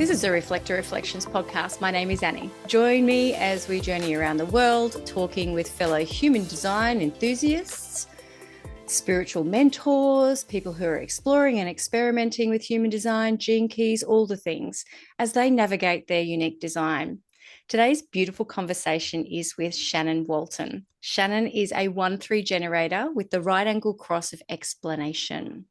This is a Reflector Reflections podcast. My name is Annie. Join me as we journey around the world, talking with fellow human design enthusiasts, spiritual mentors, people who are exploring and experimenting with human design, gene keys, all the things, as they navigate their unique design. Today's beautiful conversation is with Shannon Walton. Shannon is a 1-3 generator with the right angle cross of explanation.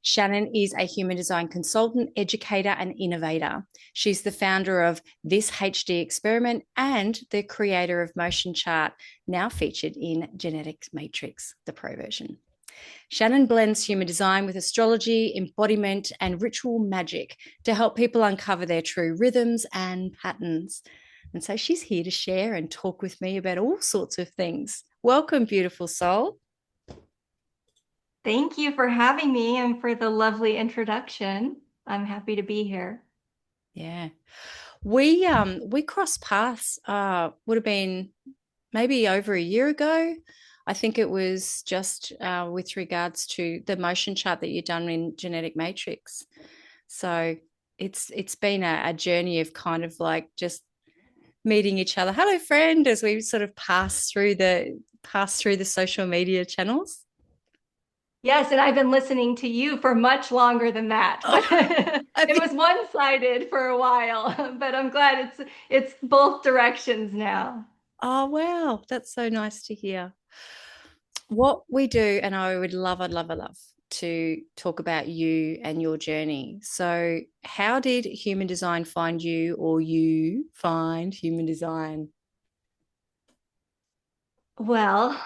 Shannon is a human design consultant, educator, and innovator. She's the founder of This HD Experiment and the creator of Motion Chart, now featured in Genetic Matrix, the pro version. Shannon blends human design with astrology, embodiment, and ritual magic to help people uncover their true rhythms and patterns. And so she's here to share and talk with me about all sorts of things. Welcome, beautiful soul. Thank you for having me and for the lovely introduction. I'm happy to be here. Yeah. We crossed paths, would have been maybe over a year ago. I think it was just with regards to the motion chart that you've done in Genetic Matrix. So it's been a journey of kind of like just meeting each other. Hello, friend, as we sort of pass through the social media channels. Yes, and I've been listening to you for much longer than that. It was one-sided for a while, but I'm glad it's both directions now. Oh, wow. That's so nice to hear. What we do, and I'd love to talk about you and your journey. So, how did human design find you, or you find human design? Well,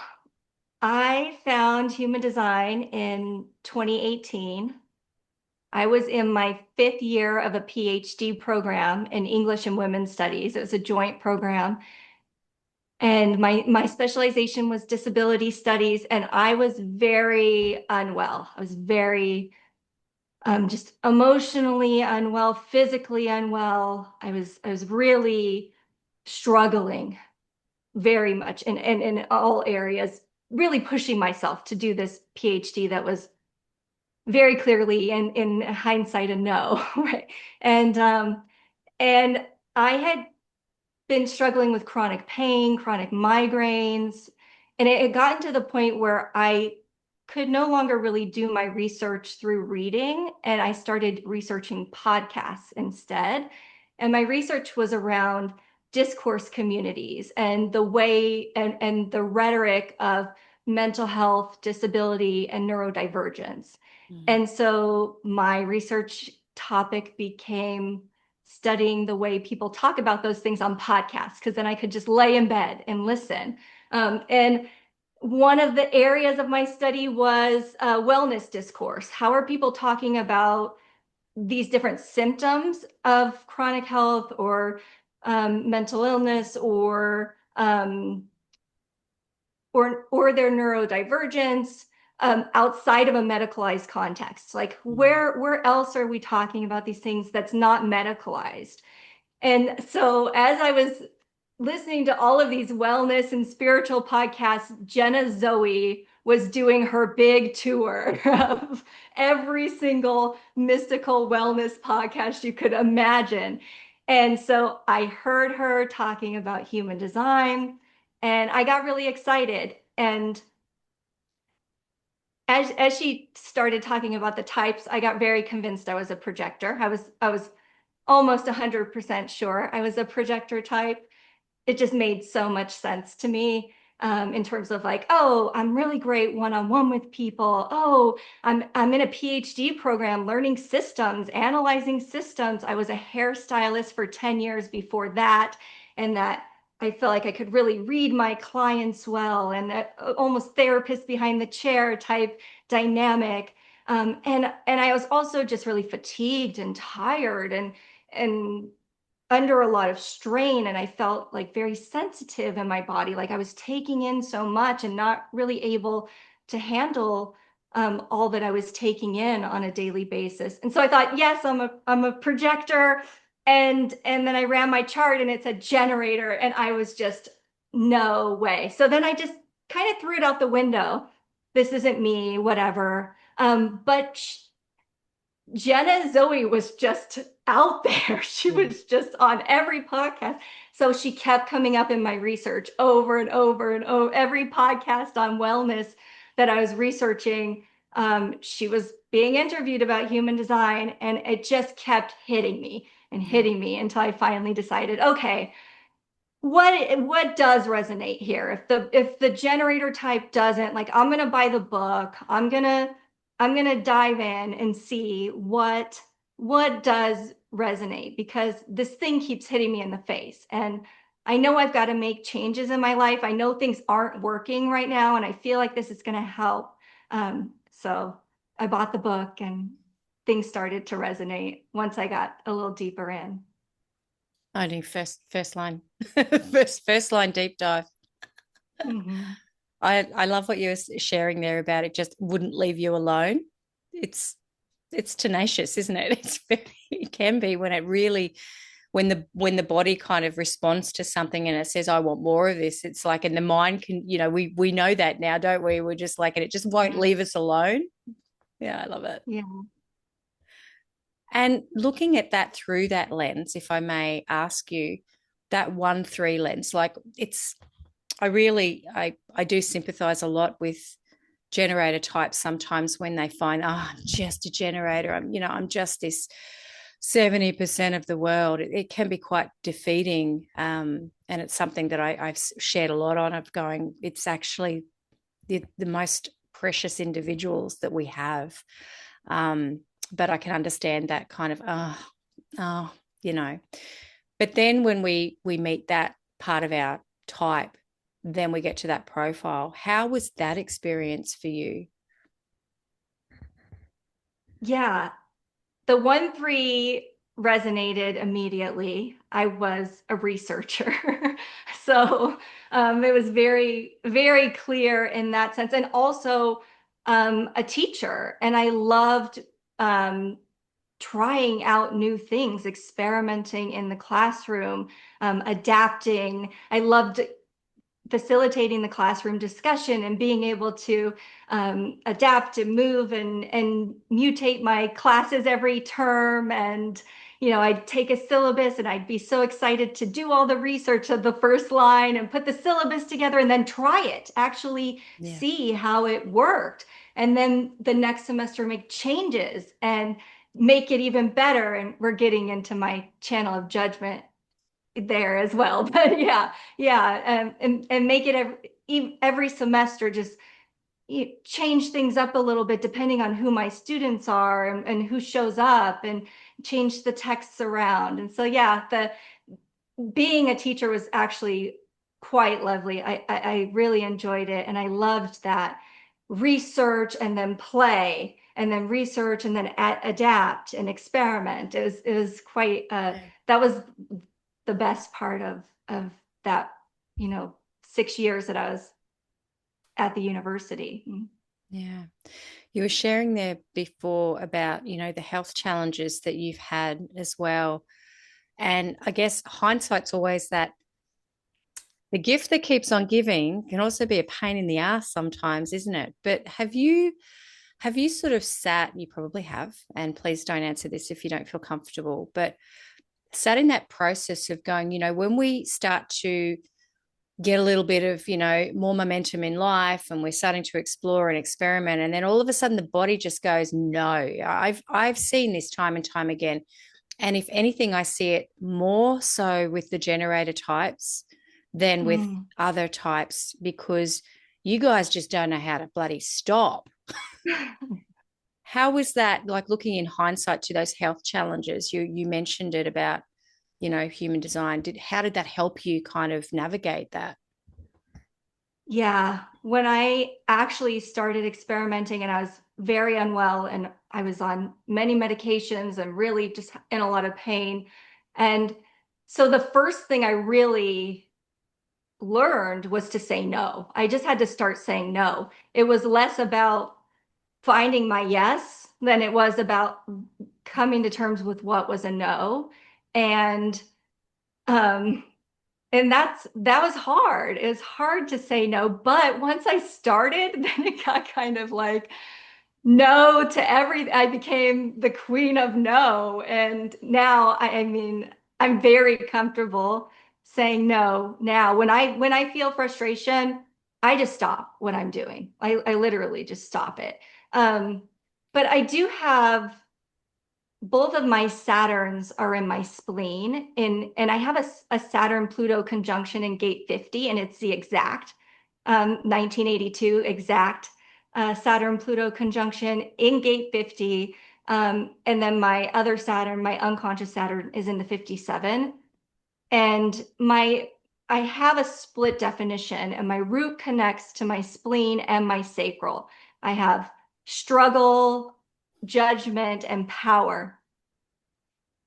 I found human design in 2018. I was in my 5th year of a PhD program in English and Women's Studies. It was a joint program. And my specialization was disability studies, and I was very unwell. I was very just emotionally unwell, physically unwell. I was really struggling very much in all areas, really pushing myself to do this PhD that was very clearly in hindsight a no, right? And I had been struggling with chronic pain, chronic migraines, and it had gotten to the point where I could no longer really do my research through reading, and I started researching podcasts instead. And my research was around discourse communities and the way and the rhetoric of mental health, disability, and neurodivergence. And so my research topic became studying the way people talk about those things on podcasts, because then I could just lay in bed and listen. And one of the areas of my study was wellness discourse. How are people talking about these different symptoms of chronic health or mental illness or their neurodivergence outside of a medicalized context? Like where else are we talking about these things that's not medicalized? And so as I was listening to all of these wellness and spiritual podcasts, Jenna Zoe was doing her big tour of every single mystical wellness podcast you could imagine. And so I heard her talking about human design, and I got really excited. And as she started talking about the types, I got very convinced I was a projector. I was almost 100% sure I was a projector type. It just made so much sense to me in terms of like, oh, I'm really great one-on-one with people. Oh, I'm in a PhD program learning systems, analyzing systems. I was a hairstylist for 10 years before that, and that I feel like I could really read my clients well, and almost therapist behind the chair type dynamic. And I was also just really fatigued and tired and under a lot of strain, and I felt like very sensitive in my body, like I was taking in so much and not really able to handle all that I was taking in on a daily basis. And so I thought, yes, I'm a projector. And then I ran my chart and it said generator, and I was just, no way. So then I just kind of threw it out the window. This isn't me, whatever. But Jenna Zoe was just out there. She Yeah. was just on every podcast. So she kept coming up in my research over and over and over. Every podcast on wellness that I was researching, she was being interviewed about human design, and it just kept hitting me and Yeah. hitting me until I finally decided, okay, what does resonate here? If the generator type doesn't, like, I'm gonna buy the book. I'm gonna dive in and see what does resonate, because this thing keeps hitting me in the face, and I know I've got to make changes in my life. I know things aren't working right now, and I feel like this is going to help. So I bought the book, and things started to resonate once I got a little deeper in. Only first line, first line deep dive. Mhm. I love what you were sharing there about it just wouldn't leave you alone. It's it's tenacious, isn't it? It can be when it really when the body kind of responds to something and it says, I want more of this. It's like, and the mind can, we know that now, don't we? We're just like, and it just won't Yeah. leave us alone. Yeah, I love it. Yeah. And looking at that through that lens, if I may ask you, that 1-3 lens, like it's I do sympathize a lot with generator types sometimes when they find, I'm just a generator. I'm just this 70% of the world. It can be quite defeating. And it's something that I've shared a lot on, of going, it's actually the most precious individuals that we have. But I can understand that kind of, oh, you know. But then when we meet that part of our type, then we get to that profile. How was that experience for you? Yeah. The 1-3 resonated immediately. I was a researcher. So it was very, very clear in that sense. And also a teacher. And I loved um, trying out new things, experimenting in the classroom, adapting. I loved facilitating the classroom discussion and being able to adapt and move and mutate my classes every term. And I'd take a syllabus and I'd be so excited to do all the research of the first line and put the syllabus together and then try it, actually Yeah. see how it worked, and then the next semester make changes and make it even better. And we're getting into my channel of judgment there as well. But yeah, and make it every semester, just change things up a little bit depending on who my students are, and who shows up, and change the texts around. And so yeah, the being a teacher was actually quite lovely. I really enjoyed it, and I loved that research and then play and then research and then adapt and experiment. It was quite Yeah. that was the best part of that, 6 years that I was at the university. Yeah. You were sharing there before about, the health challenges that you've had as well. And I guess hindsight's always that the gift that keeps on giving can also be a pain in the ass sometimes, isn't it? But have you sort of sat, you probably have, and please don't answer this if you don't feel comfortable, but sat in that process of going, when we start to get a little bit of, more momentum in life and we're starting to explore and experiment, and then all of a sudden the body just goes, no. I've seen this time and time again. And if anything, I see it more so with the generator types than with Mm. other types, because you guys just don't know how to bloody stop. How was that, like, looking in hindsight to those health challenges? You mentioned it about, human design. How did that help you kind of navigate that? Yeah, when I actually started experimenting and I was very unwell and I was on many medications and really just in a lot of pain. And so the first thing I really learned was to say no. I just had to start saying no. It was less about finding my yes than it was about coming to terms with what was a no. And um and that was hard. It was hard to say no, but once I started, then it got kind of like no to everything. I became the queen of no. And now, I mean, I'm very comfortable saying no now. When I feel frustration, I just stop what I'm doing. I literally just stop it. Um, but I do have both of my Saturns are in my spleen and I have a Saturn Pluto conjunction in gate 50, and it's the exact 1982 exact Saturn Pluto conjunction in gate 50. And then my other Saturn, my unconscious Saturn, is in the 57. And I have a split definition, and my root connects to my spleen and my sacral. I have struggle, judgment, and power,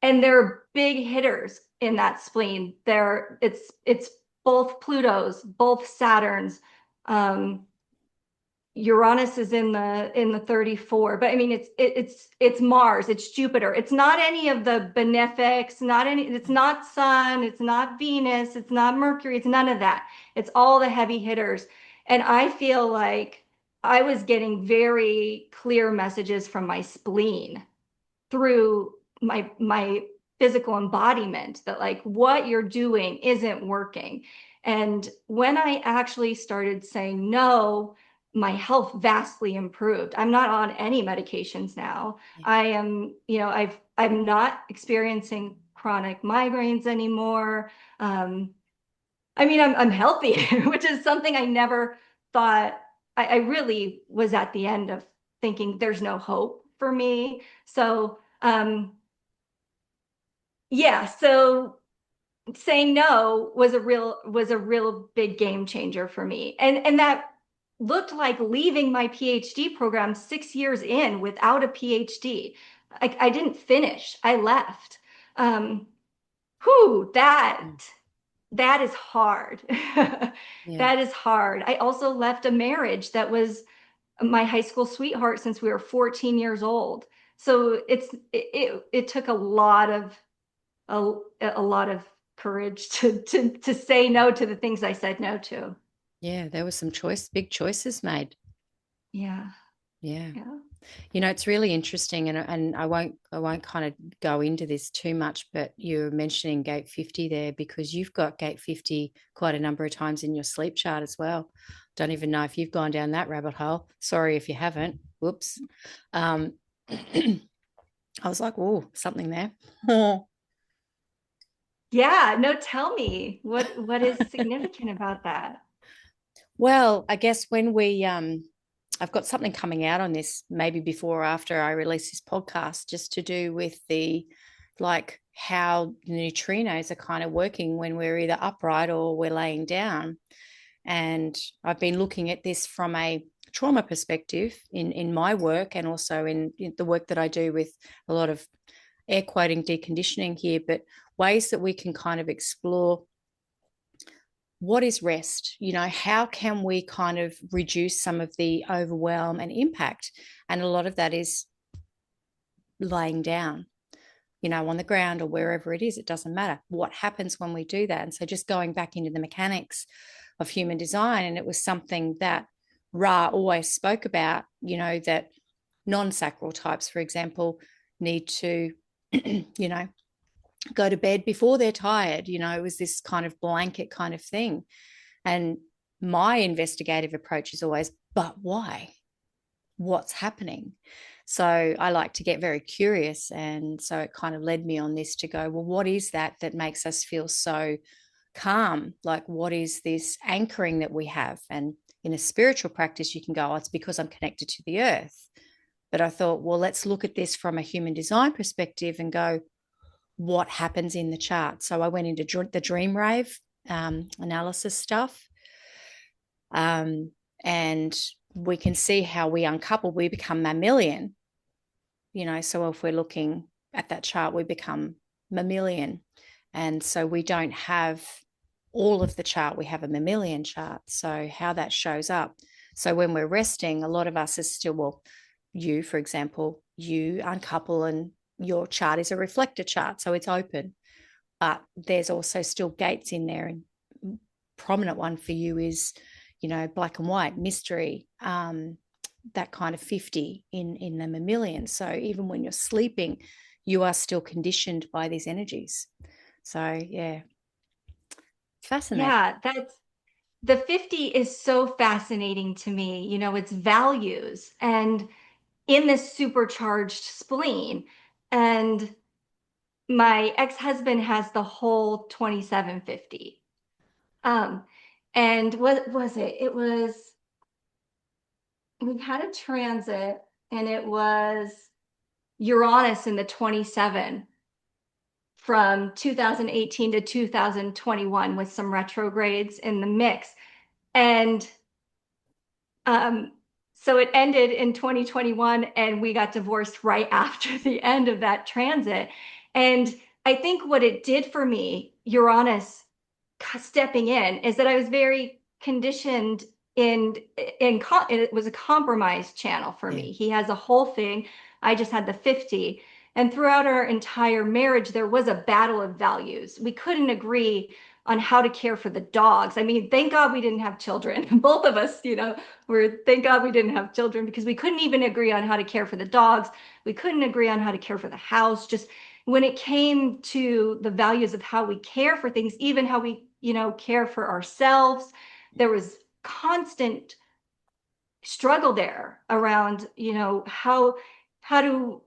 and they're big hitters in that spleen. It's both Plutos, both Saturns. Um, Uranus is in the 34, but I mean it's Mars, it's Jupiter. It's not any of the benefics, not any, it's not Sun, it's not Venus, it's not Mercury, it's none of that. It's all the heavy hitters. And I feel like I was getting very clear messages from my spleen through my physical embodiment that like what you're doing isn't working. And when I actually started saying no, my health vastly improved. I'm not on any medications now. Yeah. I am, I'm not experiencing chronic migraines anymore. I mean, I'm healthy, which is something I never thought. I really was at the end of thinking there's no hope for me. So yeah, so saying no was a real big game changer for me. And that looked like leaving my PhD program 6 years in without a PhD. I didn't finish. I left. Um, whew, Mm. that is hard. Yeah. That is hard. I also left a marriage that was my high school sweetheart since we were 14 years old. So it took a, a lot of courage to say no to the things I said no to. Yeah, there were some big choices made. Yeah, Yeah. yeah. It's really interesting, and I won't kind of go into this too much, but you're mentioning gate 50 there because you've got gate 50 quite a number of times in your sleep chart as well. Don't even know if you've gone down that rabbit hole. Sorry if you haven't. Whoops. Um, I was like, oh, something there. Yeah, no, tell me what is significant about that? Well, I guess when I've got something coming out on this maybe before or after I release this podcast, just to do with the like how the neutrinos are kind of working when we're either upright or we're laying down. And I've been looking at this from a trauma perspective in my work, and also in the work that I do with a lot of air quoting deconditioning here, but ways that we can kind of explore what is rest. How can we kind of reduce some of the overwhelm and impact? And a lot of that is laying down, on the ground or wherever it is. It doesn't matter what happens when we do that. And so just going back into the mechanics of human design, and it was something that Ra always spoke about, that non-sacral types, for example, need to go to bed before they're tired. It was this kind of blanket kind of thing. And my investigative approach is always, but why? What's happening? So I like to get very curious. And so it kind of led me on this to go, well, what is that makes us feel so calm? Like, what is this anchoring that we have? And in a spiritual practice, you can go, oh, it's because I'm connected to the earth. But I thought, well, let's look at this from a human design perspective and go, what happens in the chart? So I went into the dream rave analysis stuff. And we can see how we uncouple, we become mammalian. So if we're looking at that chart, we become mammalian. And so we don't have all of the chart, we have a mammalian chart. So how that shows up. So when we're resting, a lot of us is still, well, you, for example, you uncouple and your chart is a reflector chart. So it's open, but there's also still gates in there. And prominent one for you is, black and white, mystery, that kind of 50 in the mammalian. So even when you're sleeping, you are still conditioned by these energies. So yeah, fascinating. Yeah, that's the 50 is so fascinating to me. You know, it's values and in this supercharged spleen. And my ex-husband has the whole 2750. Um, and what was it? It was, we had a transit and it was Uranus in the 27 from 2018 to 2021 with some retrogrades in the mix. And um, so it ended in 2021 and we got divorced right after the end of that transit. And I think what it did for me, Uranus stepping in, is that I was very conditioned it was a compromised channel for Yeah. me. He has a whole thing. I just had the 50. And throughout our entire marriage, there was a battle of values. We couldn't agree on how to care for the dogs. I mean, thank God we didn't have children. Both of us, you know, thank God we didn't have children because we couldn't even agree on how to care for the dogs. We couldn't agree on how to care for the house. Just when it came to the values of how we care for things, even how we, you know, care for ourselves, there was constant struggle there around, you know, how do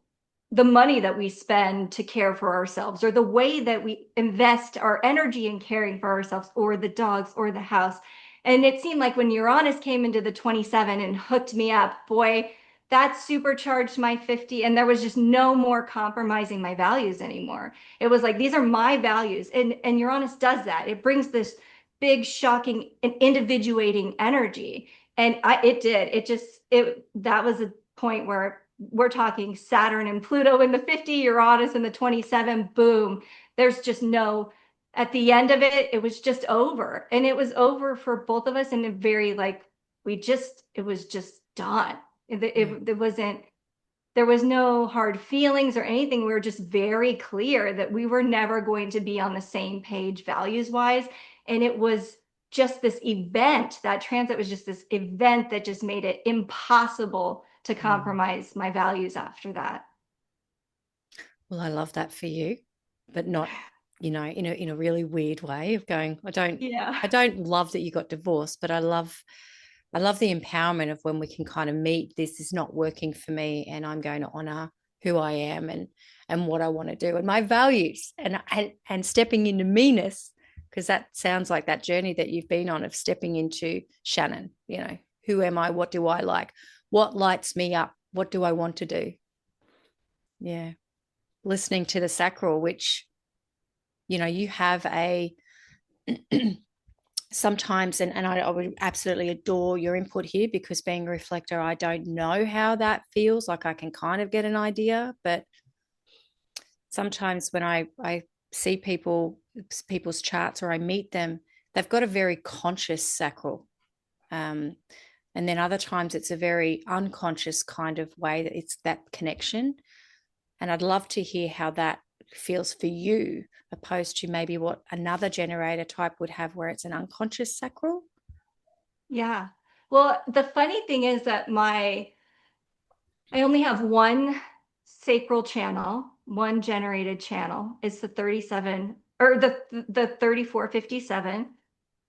the money that we spend to care for ourselves or the way that we invest our energy in caring for ourselves or the dogs or the house. And it seemed like when Uranus came into the 27 and hooked me up, boy, that supercharged my 50 and there was just no more compromising my values anymore. It was like these are my values and Uranus does that. It brings this big shocking and individuating energy. And that was a point where we're talking Saturn and Pluto in the 50, Uranus in the 27, boom. There's just no, at the end of it, it was just over. And it was over for both of us in a very like, it was just done. Yeah. It wasn't, there was no hard feelings or anything. We were just very clear that we were never going to be on the same page values wise. And it was just this event, that transit was just this event that just made it impossible to Mm. compromise my values after that. Well, I love that for you, but not, in a really weird way of going, Yeah. I don't love that you got divorced, but I love the empowerment of when we can kind of meet this is not working for me and I'm going to honor who I am and what I want to do and my values and stepping into meanness, because that sounds like that journey that you've been on of stepping into Shannon, who am I? What do I like? What lights me up? What do I want to do? Yeah. Listening to the sacral, which, you have a sometimes, and I would absolutely adore your input here because being a reflector, I don't know how that feels. Like I can kind of get an idea, but sometimes when I see people's charts or I meet them, they've got a very conscious sacral. Um, and then other times it's a very unconscious kind of way that it's that connection. And I'd love to hear how that feels for you, opposed to maybe what another generator type would have, where it's an unconscious sacral. Yeah. Well, the funny thing is that I only have one sacral channel, one generated channel. It's the 37 or the 3457.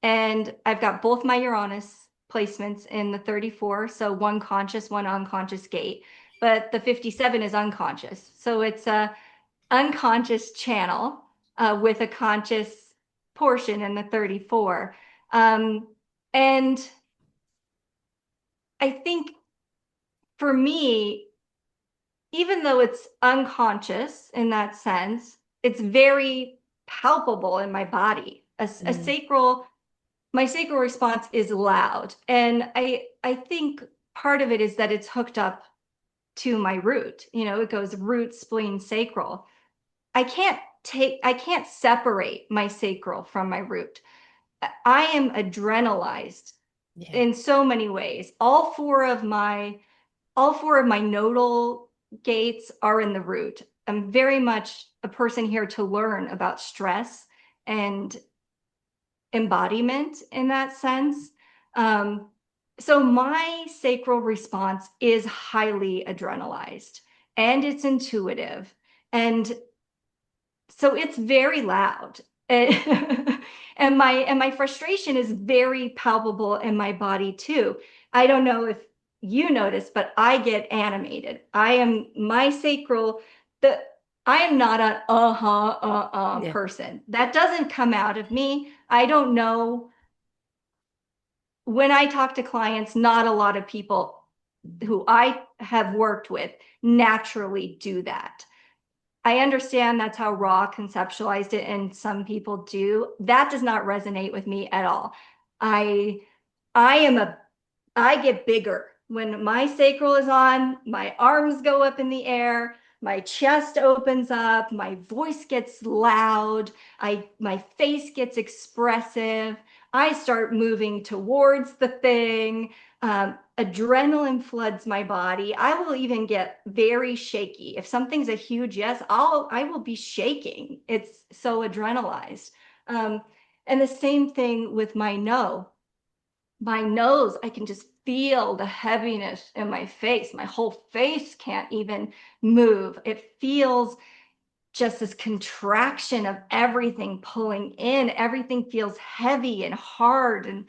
And I've got both my Uranus placements in the 34. So one conscious, one unconscious gate. But the 57 is unconscious. So it's a unconscious channel with a conscious portion in the 34. And I think for me, even though it's unconscious in that sense, it's very palpable in my body. Mm, My sacral response is loud. And I think part of it is that it's hooked up to my root. You know, it goes root, spleen, sacral. I can't separate my sacral from my root. I am adrenalized yeah. in so many ways. All four of my nodal gates are in the root. I'm very much a person here to learn about stress and embodiment in that sense. Um, So my sacral response is highly adrenalized and it's intuitive. And so it's very loud. And my frustration is very palpable in my body too. I don't know if you notice, but I get animated. I am my sacral, the I am not an Yeah. person. That doesn't come out of me. I don't know. When I talk to clients, not a lot of people who I have worked with naturally do that. I understand that's how Raw conceptualized it, and some people do. That does not resonate with me at all. I I am a I get bigger. When my sacral is on, my arms go up in the air, my chest opens up, my voice gets loud, my face gets expressive. I start moving towards the thing. Adrenaline floods my body. I will even get very shaky. If something's a huge yes, I will be shaking. It's so adrenalized. Um, and the same thing with my no. My nose, I can just feel the heaviness in my face. My whole face can't even move. It feels just this contraction of everything pulling in. Everything feels heavy and hard and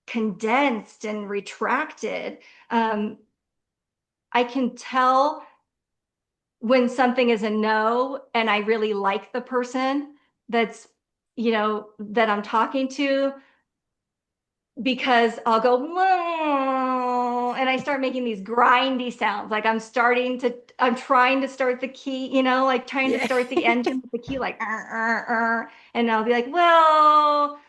condensed and retracted. Um, I can tell when something is a no and I really like the person that's, that I'm talking to, because I'll go, "Whoa," and I start making these grindy sounds. Like I'm trying to start the key, like trying to Yeah. start the engine with the key, like, and I'll be like, well,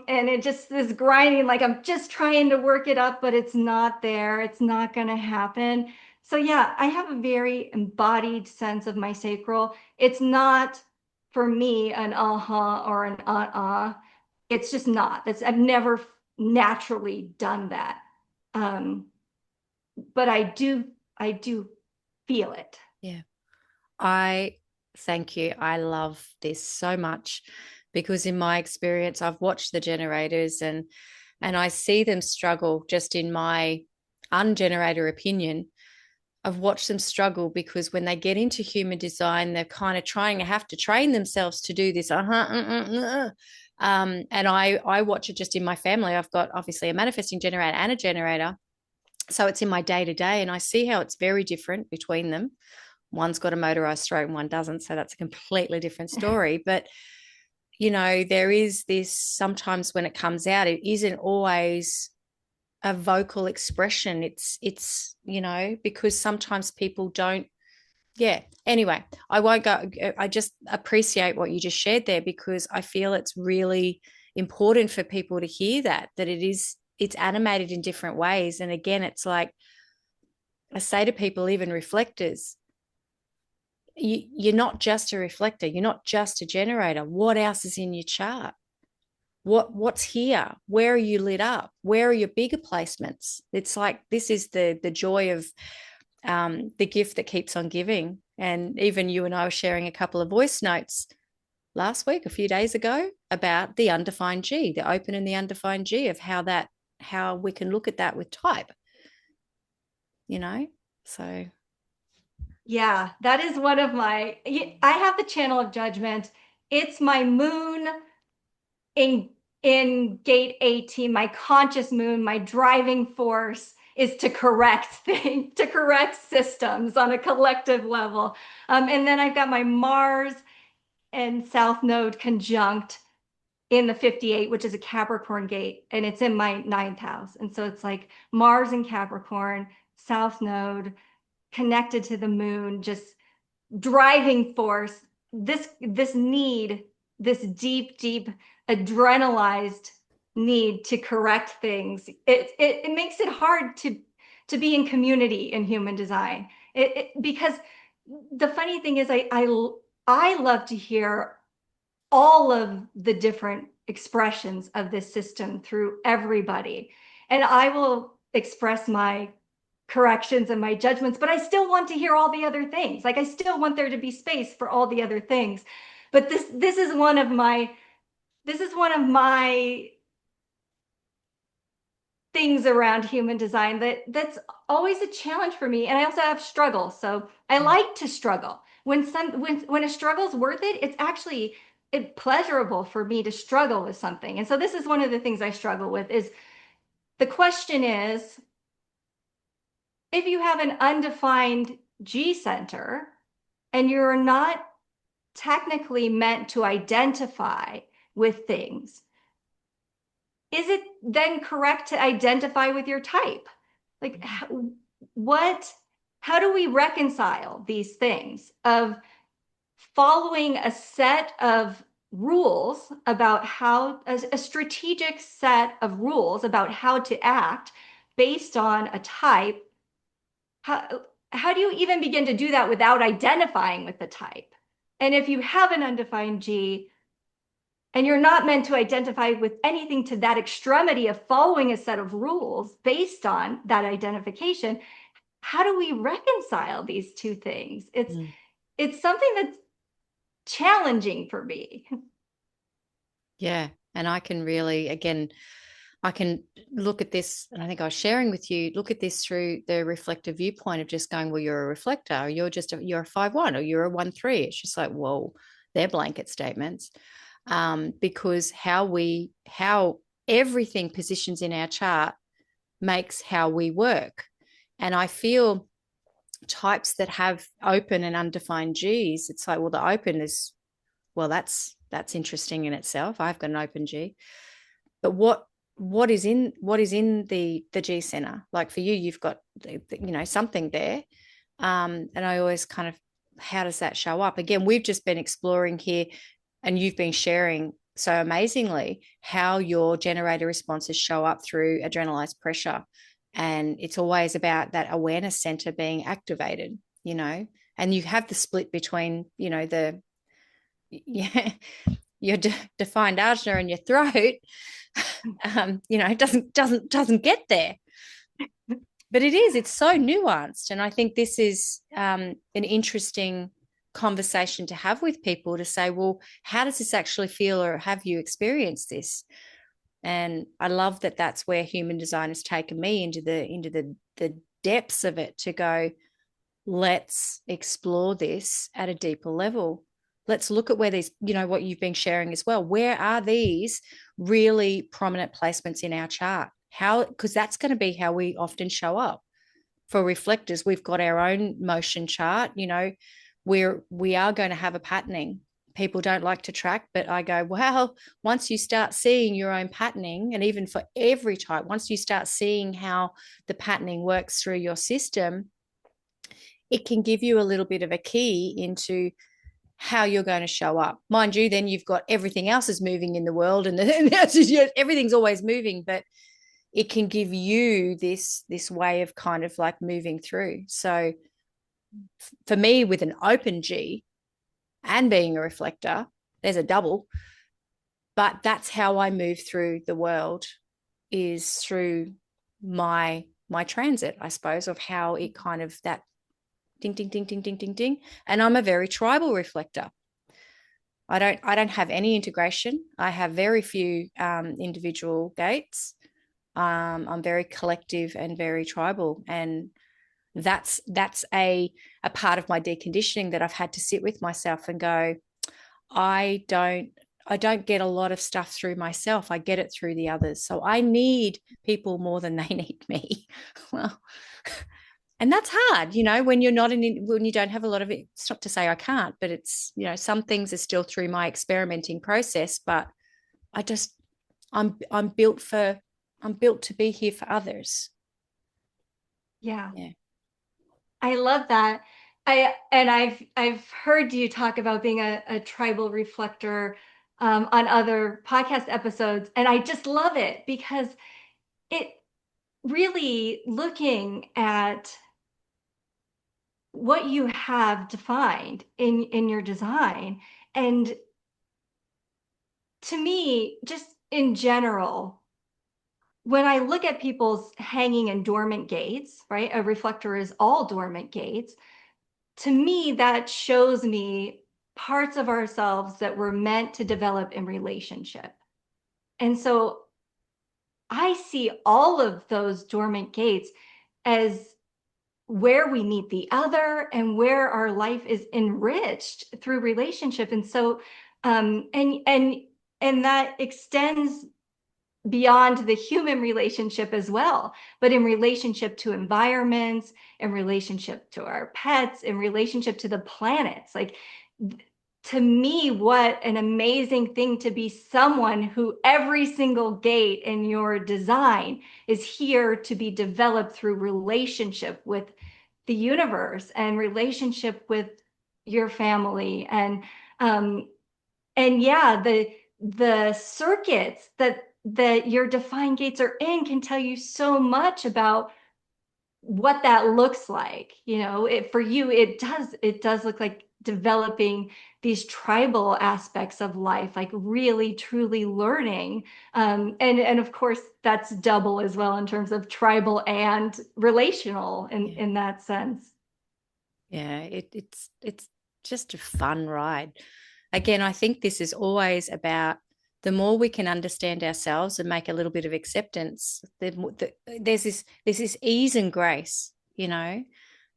and it just this grinding, like I'm just trying to work it up, but it's not there. It's not going to happen. So yeah, I have a very embodied sense of my sacral. It's not for me an uh-huh or an uh-uh. It's just not. I've never naturally done that. Um, but I do feel it. Yeah. I thank you. I love this so much because in my experience, I've watched the generators and I see them struggle just in my ungenerator opinion. I've watched them struggle because when they get into human design, they're kind of trying to have to train themselves to do this. And I watch it just in my family. I've got obviously a manifesting generator and a generator. So it's in my day to day, and I see how it's very different between them. One's got a motorized throat and one doesn't. So that's a completely different story. But, there is this sometimes when it comes out, it isn't always a vocal expression. It's because sometimes people don't. Yeah. Anyway, I won't go. I just appreciate what you just shared there because I feel it's really important for people to hear that it's animated in different ways. And again, it's like I say to people, even reflectors, you're not just a reflector, you're not just a generator. What else is in your chart? What's here? Where are you lit up? Where are your bigger placements? It's like this is the joy of the gift that keeps on giving. And even you and I were sharing a couple of voice notes last week, a few days ago, about the undefined G, the open and the undefined G, of how we can look at that with type, you know? So Yeah, that is one of I have the channel of judgment. It's my moon in gate 18, my conscious moon, my driving force is to correct things, to correct systems on a collective level. And then I've got my Mars and South Node conjunct in the 58, which is a Capricorn gate, and it's in my ninth house. And so it's like Mars and Capricorn, South Node connected to the moon, just driving force, this need, this deep adrenalized need to correct things. It makes it hard to be in community in human design. Because the funny thing is I love to hear all of the different expressions of this system through everybody. And I will express my corrections and my judgments, but I still want to hear all the other things. Like I still want there to be space for all the other things. But this is one of my things around human design that's always a challenge for me. And I also have struggles. So I like to struggle. When a struggle's worth it, it's actually pleasurable for me to struggle with something. And so this is one of the things I struggle with is the question is, if you have an undefined G center and you're not technically meant to identify with things, is it then correct to identify with your type? Like, how do we reconcile these things of following a set of rules about how, a strategic set of rules about how to act based on a type? How do you even begin to do that without identifying with the type? And if you have an undefined G, and you're not meant to identify with anything to that extremity of following a set of rules based on that identification, how do we reconcile these two things? It's something that's challenging for me. Yeah. And I can really, again, I can look at this, and I think I was sharing with you, look at this through the reflective viewpoint of just going, well, you're a reflector, or you're a 5-1, or you're a 1-3. It's just like, whoa, they're blanket statements. Because how everything positions in our chart makes how we work. And I feel types that have open and undefined G's, it's like, well, the open is, well, that's interesting in itself. I've got an open G. But what is in the G center? Like for you, you've got something there. And I always kind of, how does that show up? Again, we've just been exploring here, and you've been sharing so amazingly how your generator responses show up through adrenalized pressure. And it's always about that awareness center being activated, and you have the split between, your defined ajna in your throat, doesn't get there. But it's so nuanced. And I think this is an interesting conversation to have with people, to say, well, how does this actually feel, or have you experienced this? And I love that that's where human design has taken me, into the depths of it, to go, let's explore this at a deeper level. Let's look at where these, what you've been sharing as well. Where are these really prominent placements in our chart? How, because that's going to be how we often show up. For reflectors, we've got our own motion chart, we are going to have a patterning. People don't like to track, but I go, well, once you start seeing your own patterning, and even for every type, once you start seeing how the patterning works through your system, it can give you a little bit of a key into how you're going to show up. Mind you, then you've got everything else is moving in the world, and everything's always moving, but it can give you this way of kind of like moving through. So for me, with an open G and being a reflector, there's a double, but that's how I move through the world, is through my transit, I suppose, of how it kind of, that ding, ding, ding, ding, ding, ding, ding. And I'm a very tribal reflector. I don't have any integration. I have very few individual gates. I'm very collective and very tribal, and that's a part of my deconditioning that I've had to sit with myself and go, I don't get a lot of stuff through myself. I get it through the others. So I need people more than they need me. Well, and that's hard, when you're not when you don't have a lot of it. It's not to say I can't, but it's, some things are still through my experimenting process, but I'm built to be here for others. Yeah. Yeah. I love that. I've heard you talk about being a tribal reflector on other podcast episodes, and I just love it because it really, looking at what you have defined in your design, and to me, just in general, when I look at people's hanging and dormant gates, right? A reflector is all dormant gates. To me, that shows me parts of ourselves that were meant to develop in relationship. And so I see all of those dormant gates as where we meet the other and where our life is enriched through relationship. And so, and that extends beyond the human relationship as well, but in relationship to environments, in relationship to our pets, in relationship to the planets. Like, to me, what an amazing thing to be someone who every single gate in your design is here to be developed through relationship with the universe and relationship with your family. And yeah, the circuits that your defined gates are in can tell you so much about what that looks like. You know, for you, it does look like developing these tribal aspects of life, like really truly learning. And of course that's double as well in terms of tribal and relational Yeah. in that sense. Yeah, it's just a fun ride. Again, I think this is always about the more we can understand ourselves and make a little bit of acceptance, there's this ease and grace,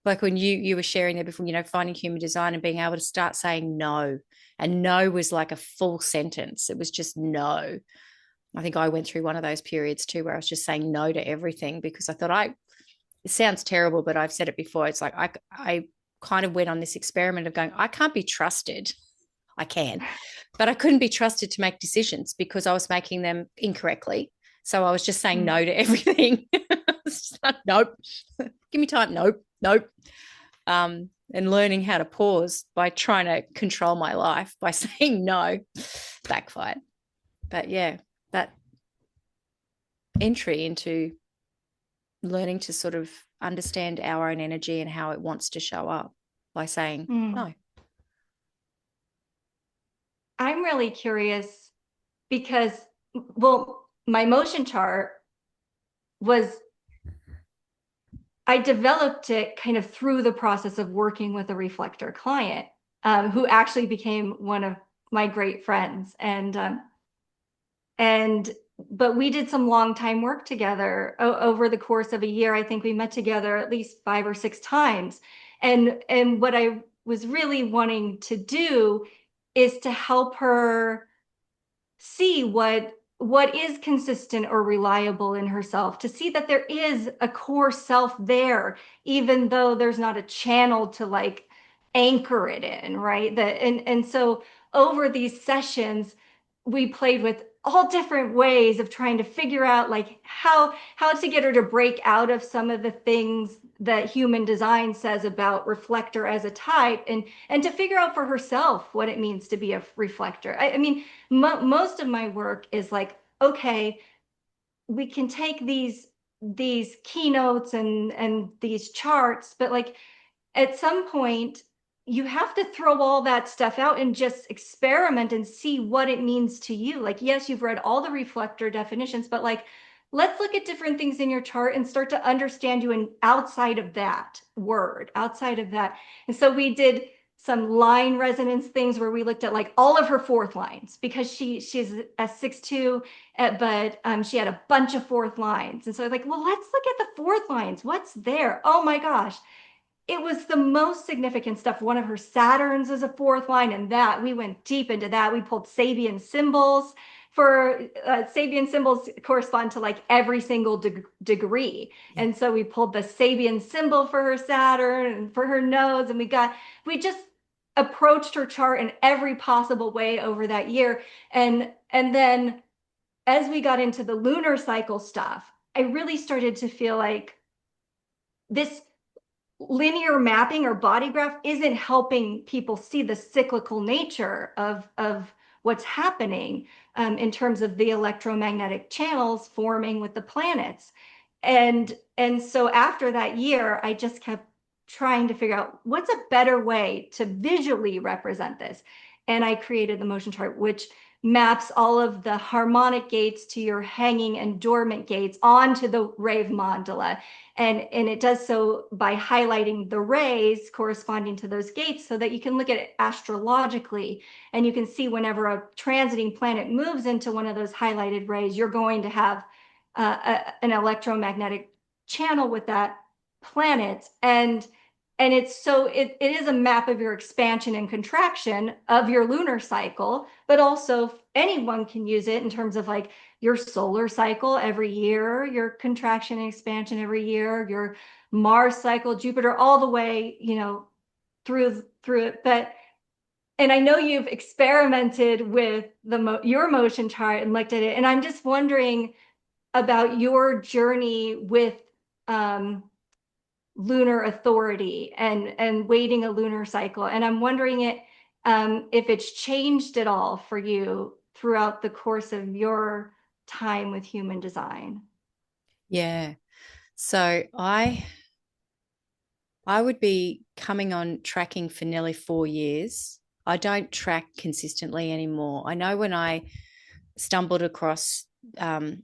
like when you were sharing there before, finding human design and being able to start saying no. And no was like a full sentence. It was just no. I think I went through one of those periods too, where I was just saying no to everything because I thought it sounds terrible, but I've said it before. It's like I kind of went on this experiment of going, I can't be trusted. I can, but I couldn't be trusted to make decisions because I was making them incorrectly. So I was just saying no to everything. It's just like, nope, give me time. Nope, nope. And learning how to pause by trying to control my life by saying no backfired. But yeah, that entry into learning to sort of understand our own energy and how it wants to show up by saying no. I'm really curious because, well, my motion chart was, I developed it kind of through the process of working with a reflector client, who actually became one of my great friends. And but we did some long time work together over the course of a year. I think we met together at least 5 or 6 times. And what I was really wanting to do is to help her see what is consistent or reliable in herself, to see that there is a core self there, even though there's not a channel to like anchor it in, right? And so over these sessions we played with all different ways of trying to figure out like how to get her to break out of some of the things that human design says about reflector as a type, and to figure out for herself what it means to be a reflector. I mean, most of my work is like, okay, we can take these keynotes and these charts, but like at some point you have to throw all that stuff out and just experiment and see what it means to you. Like, yes, you've read all the reflector definitions, but like, let's look at different things in your chart and start to understand you in outside of that word, outside of that. And so we did some line resonance things where we looked at like all of her fourth lines, because she's a 6'2", but she had a bunch of fourth lines. And so I was like, well, let's look at the fourth lines. What's there? Oh my gosh. It was the most significant stuff. One of her Saturns is a fourth line, and that we went deep into that. We pulled Sabian symbols. For Sabian symbols correspond to like every single degree. And so we pulled the Sabian symbol for her Saturn and for her nodes, and we just approached her chart in every possible way over that year. And then as we got into the lunar cycle stuff, I really started to feel like this linear mapping or body graph isn't helping people see the cyclical nature of what's happening, in terms of the electromagnetic channels forming with the planets. And so after that year, I just kept trying to figure out what's a better way to visually represent this. And I created the motion chart, which maps all of the harmonic gates to your hanging and dormant gates onto the rave mandala. And it does so by highlighting the rays corresponding to those gates so that you can look at it astrologically. And you can see whenever a transiting planet moves into one of those highlighted rays, you're going to have an electromagnetic channel with that planet. And it is a map of your expansion and contraction of your lunar cycle, but also anyone can use it in terms of like your solar cycle every year, your contraction and expansion every year, your Mars cycle, Jupiter, all the way, through it. And I know you've experimented with your motion chart and looked at it, and I'm just wondering about your journey with lunar authority and waiting a lunar cycle. And I'm wondering if it's changed at all for you throughout the course of your time with human design. Yeah. So I would be coming on tracking for nearly 4 years. I don't track consistently anymore. I know when I stumbled across, and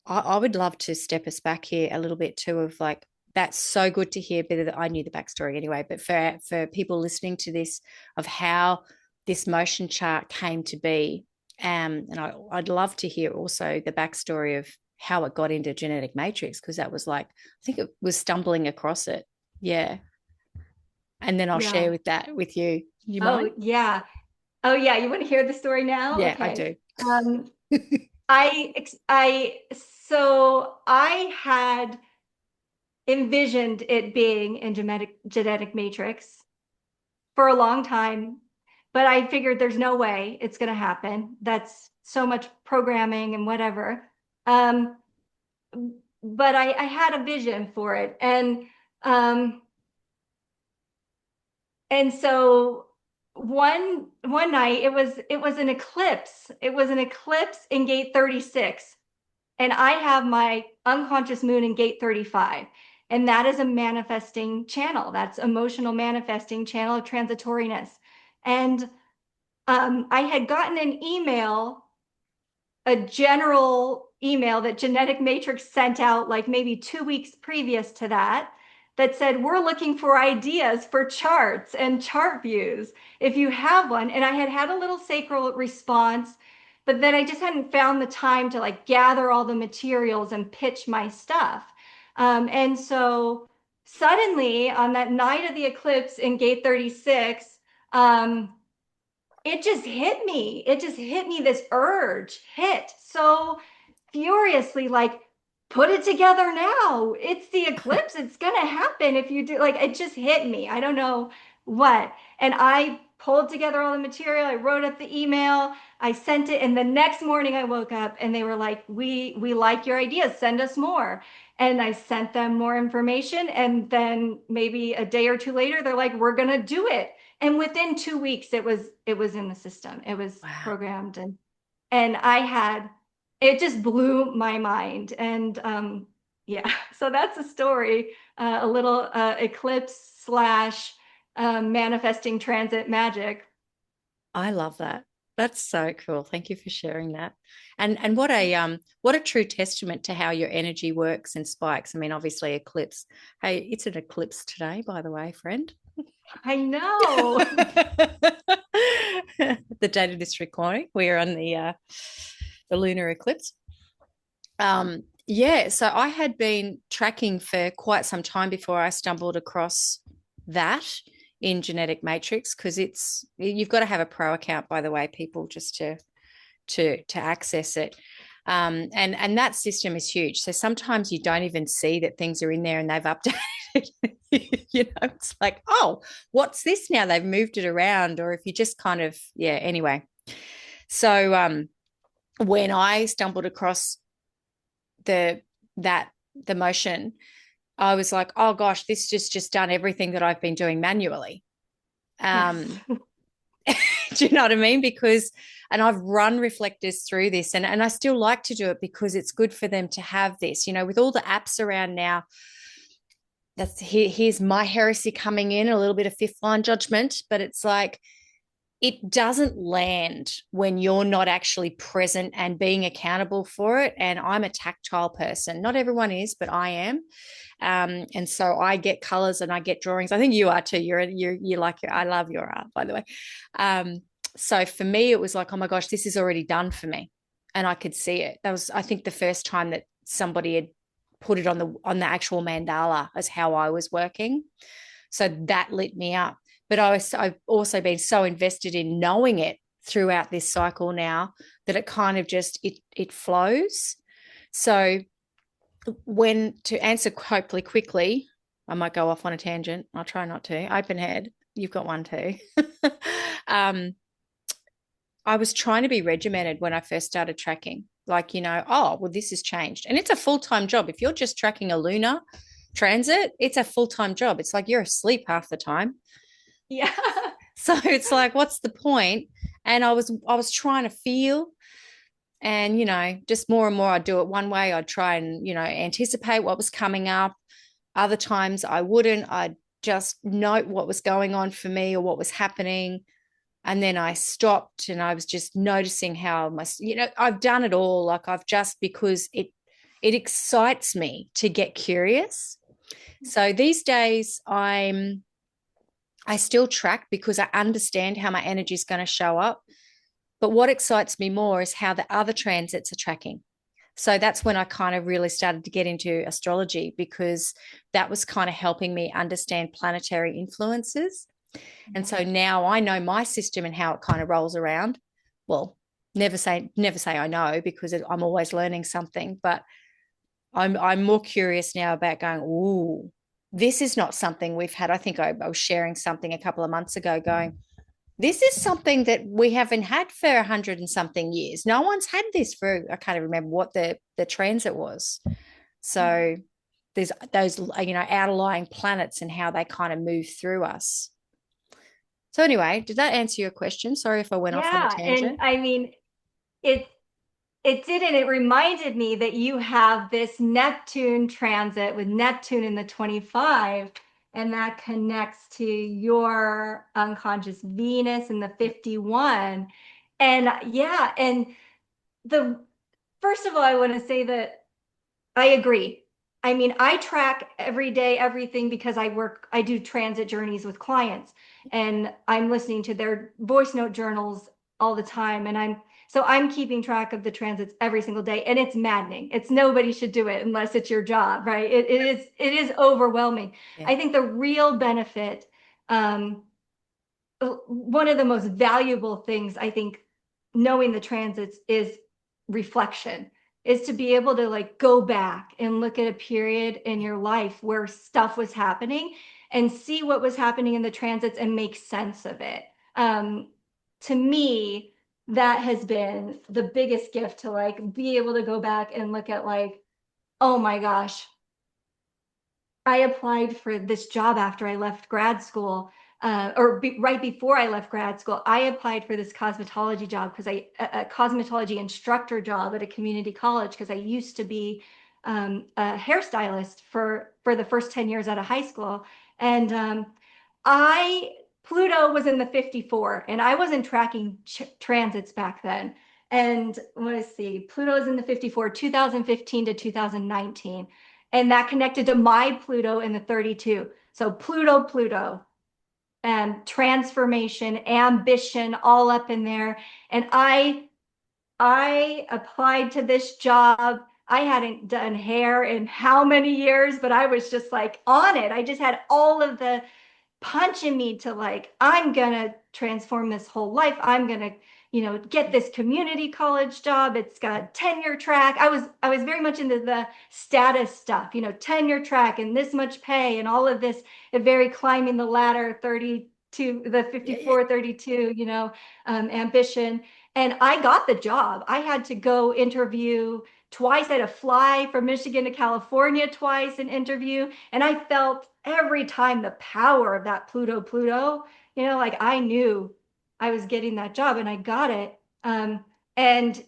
I would love to step us back here a little bit too, of like, that's so good to hear. But I knew the backstory anyway, but for people listening to this, of how this motion chart came to be, and I'd love to hear also the backstory of how it got into genetic matrix, because that was like, I think it was stumbling across it. Yeah. And then I'll Yeah. share with that with you. You Oh, mind? yeah. Oh, yeah. You want to hear the story now? Yeah, I Okay. do. Um, so I had envisioned it being in genetic matrix for a long time, but I figured there's no way it's going to happen. That's so much programming and whatever. Um, but I had a vision for it, um, and so one night it was an eclipse. It was an eclipse in gate 36. And I have my unconscious moon in gate 35. And that is a manifesting channel. That's emotional manifesting channel of transitoriness. And I had gotten an email, a general email that Genetic Matrix sent out like maybe 2 weeks previous to that, that said, we're looking for ideas for charts and chart views if you have one. And I had had a little sacral response, but then I just hadn't found the time to like gather all the materials and pitch my stuff. And so suddenly on that night of the eclipse in gate 36, it just hit me. It just hit me. This urge hit so furiously, like, put it together now. It's the eclipse. It's going to happen if you do. Like, it just hit me. I don't know what. And I pulled together all the material. I wrote up the email. I sent it. And the next morning I woke up and they were like, we like your ideas. Send us more. And I sent them more information. And then maybe a day or two later, they're like, we're going to do it. And within 2 weeks, it was in the system. It was Wow. programmed, and it just blew my mind. And yeah, so that's a story, a little eclipse slash manifesting transit magic. I love that. That's so cool. Thank you for sharing that. And what a true testament to how your energy works and spikes. I mean, obviously eclipse. Hey, it's an eclipse today, by the way, friend. I know. The date of this recording, we're on the lunar eclipse. Yeah, so I had been tracking for quite some time before I stumbled across that in genetic matrix, because you've got to have a pro account, by the way, people, just to access it. And that system is huge. So sometimes you don't even see that things are in there and they've updated. It's like, oh, what's this now? They've moved it around. Or if you just kind of, yeah, anyway. So when I stumbled across the motion, I was like, oh gosh, this just done everything that I've been doing manually. Yes. Do you know what I mean? And I've run reflectors through this, and I still like to do it because it's good for them to have this, with all the apps around now. Here's my heresy coming in, a little bit of fifth line judgment, but it's like, it doesn't land when you're not actually present and being accountable for it. And I'm a tactile person. Not everyone is, but I am. And so I get colors and I get drawings. I think you are too. You like I love your art, by the way. So for me, it was like, oh my gosh, this is already done for me. and I could see it. That was, I think, the first time that somebody had put it on the actual mandala as how I was working. So that lit me up. But I've also been so invested in knowing it throughout this cycle now that it kind of just it flows. So when to answer hopefully quickly, I might go off on a tangent. I'll try not to. Open head. You've got one too. um, I was trying to be regimented when I first started tracking. Like, oh, well, this has changed. And it's a full-time job. If you're just tracking a lunar transit, it's a full-time job. It's like you're asleep half the time. Yeah. So it's like, what's the point? And I was trying to feel, and just more and more I'd do it one way. I'd try and, anticipate what was coming up. Other times I wouldn't. I'd just note what was going on for me or what was happening. And then I stopped and I was just noticing how I've done it all. Like because it excites me to get curious. So these days I still track because I understand how my energy is going to show up. But what excites me more is how the other transits are tracking. So that's when I kind of really started to get into astrology, because that was kind of helping me understand planetary influences. And so now I know my system and how it kind of rolls around. Well, never say I know, because I'm always learning something, but I'm more curious now about going, ooh, this is not something we've had. I think I was sharing something a couple of months ago going, this is something that we haven't had for 100 and something years. No one's had this for, I can't even remember what the transit was. So there's those, outlying planets and how they kind of move through us. So anyway, did that answer your question? Sorry if I went off on a Yeah. And tangent. I mean, it it did, and it reminded me that you have this Neptune transit with Neptune in the 25, and that connects to your unconscious Venus in the 51. And yeah, and the first of all, I want to say that I agree. I mean, I track every day everything because I do transit journeys with clients, and I'm listening to their voice note journals all the time. And I'm keeping track of the transits every single day, and it's maddening. It's nobody should do it unless it's your job, right? It is overwhelming. Yeah. I think the real benefit, um, one of the most valuable things I think knowing the transits is reflection, is to be able to like go back and look at a period in your life where stuff was happening and see what was happening in the transits and make sense of it. To me, that has been the biggest gift, to like be able to go back and look at like, oh my gosh, I applied for this job after I left grad school, right before I left grad school. I applied for this cosmetology job because a cosmetology instructor job at a community college, because I used to be a hairstylist for the first 10 years out of high school. And I Pluto was in the 54, and I wasn't tracking transits back then. And let's see, Pluto is in the 54, 2015 to 2019. And that connected to my Pluto in the 32. So Pluto, and transformation, ambition, all up in there. And I applied to this job. I hadn't done hair in how many years, but I was just like on it. I just had all of the punch in me to like, I'm gonna transform this whole life. I'm gonna, get this community college job. It's got tenure track. I was very much into the status stuff, tenure track and this much pay and all of this, very climbing the ladder, 30 to the Yeah, yeah. 54, 32, ambition. And I got the job. I had to go interview twice. I had to fly from Michigan to California twice and interview. And I felt every time the power of that Pluto, like I knew I was getting that job and I got it. And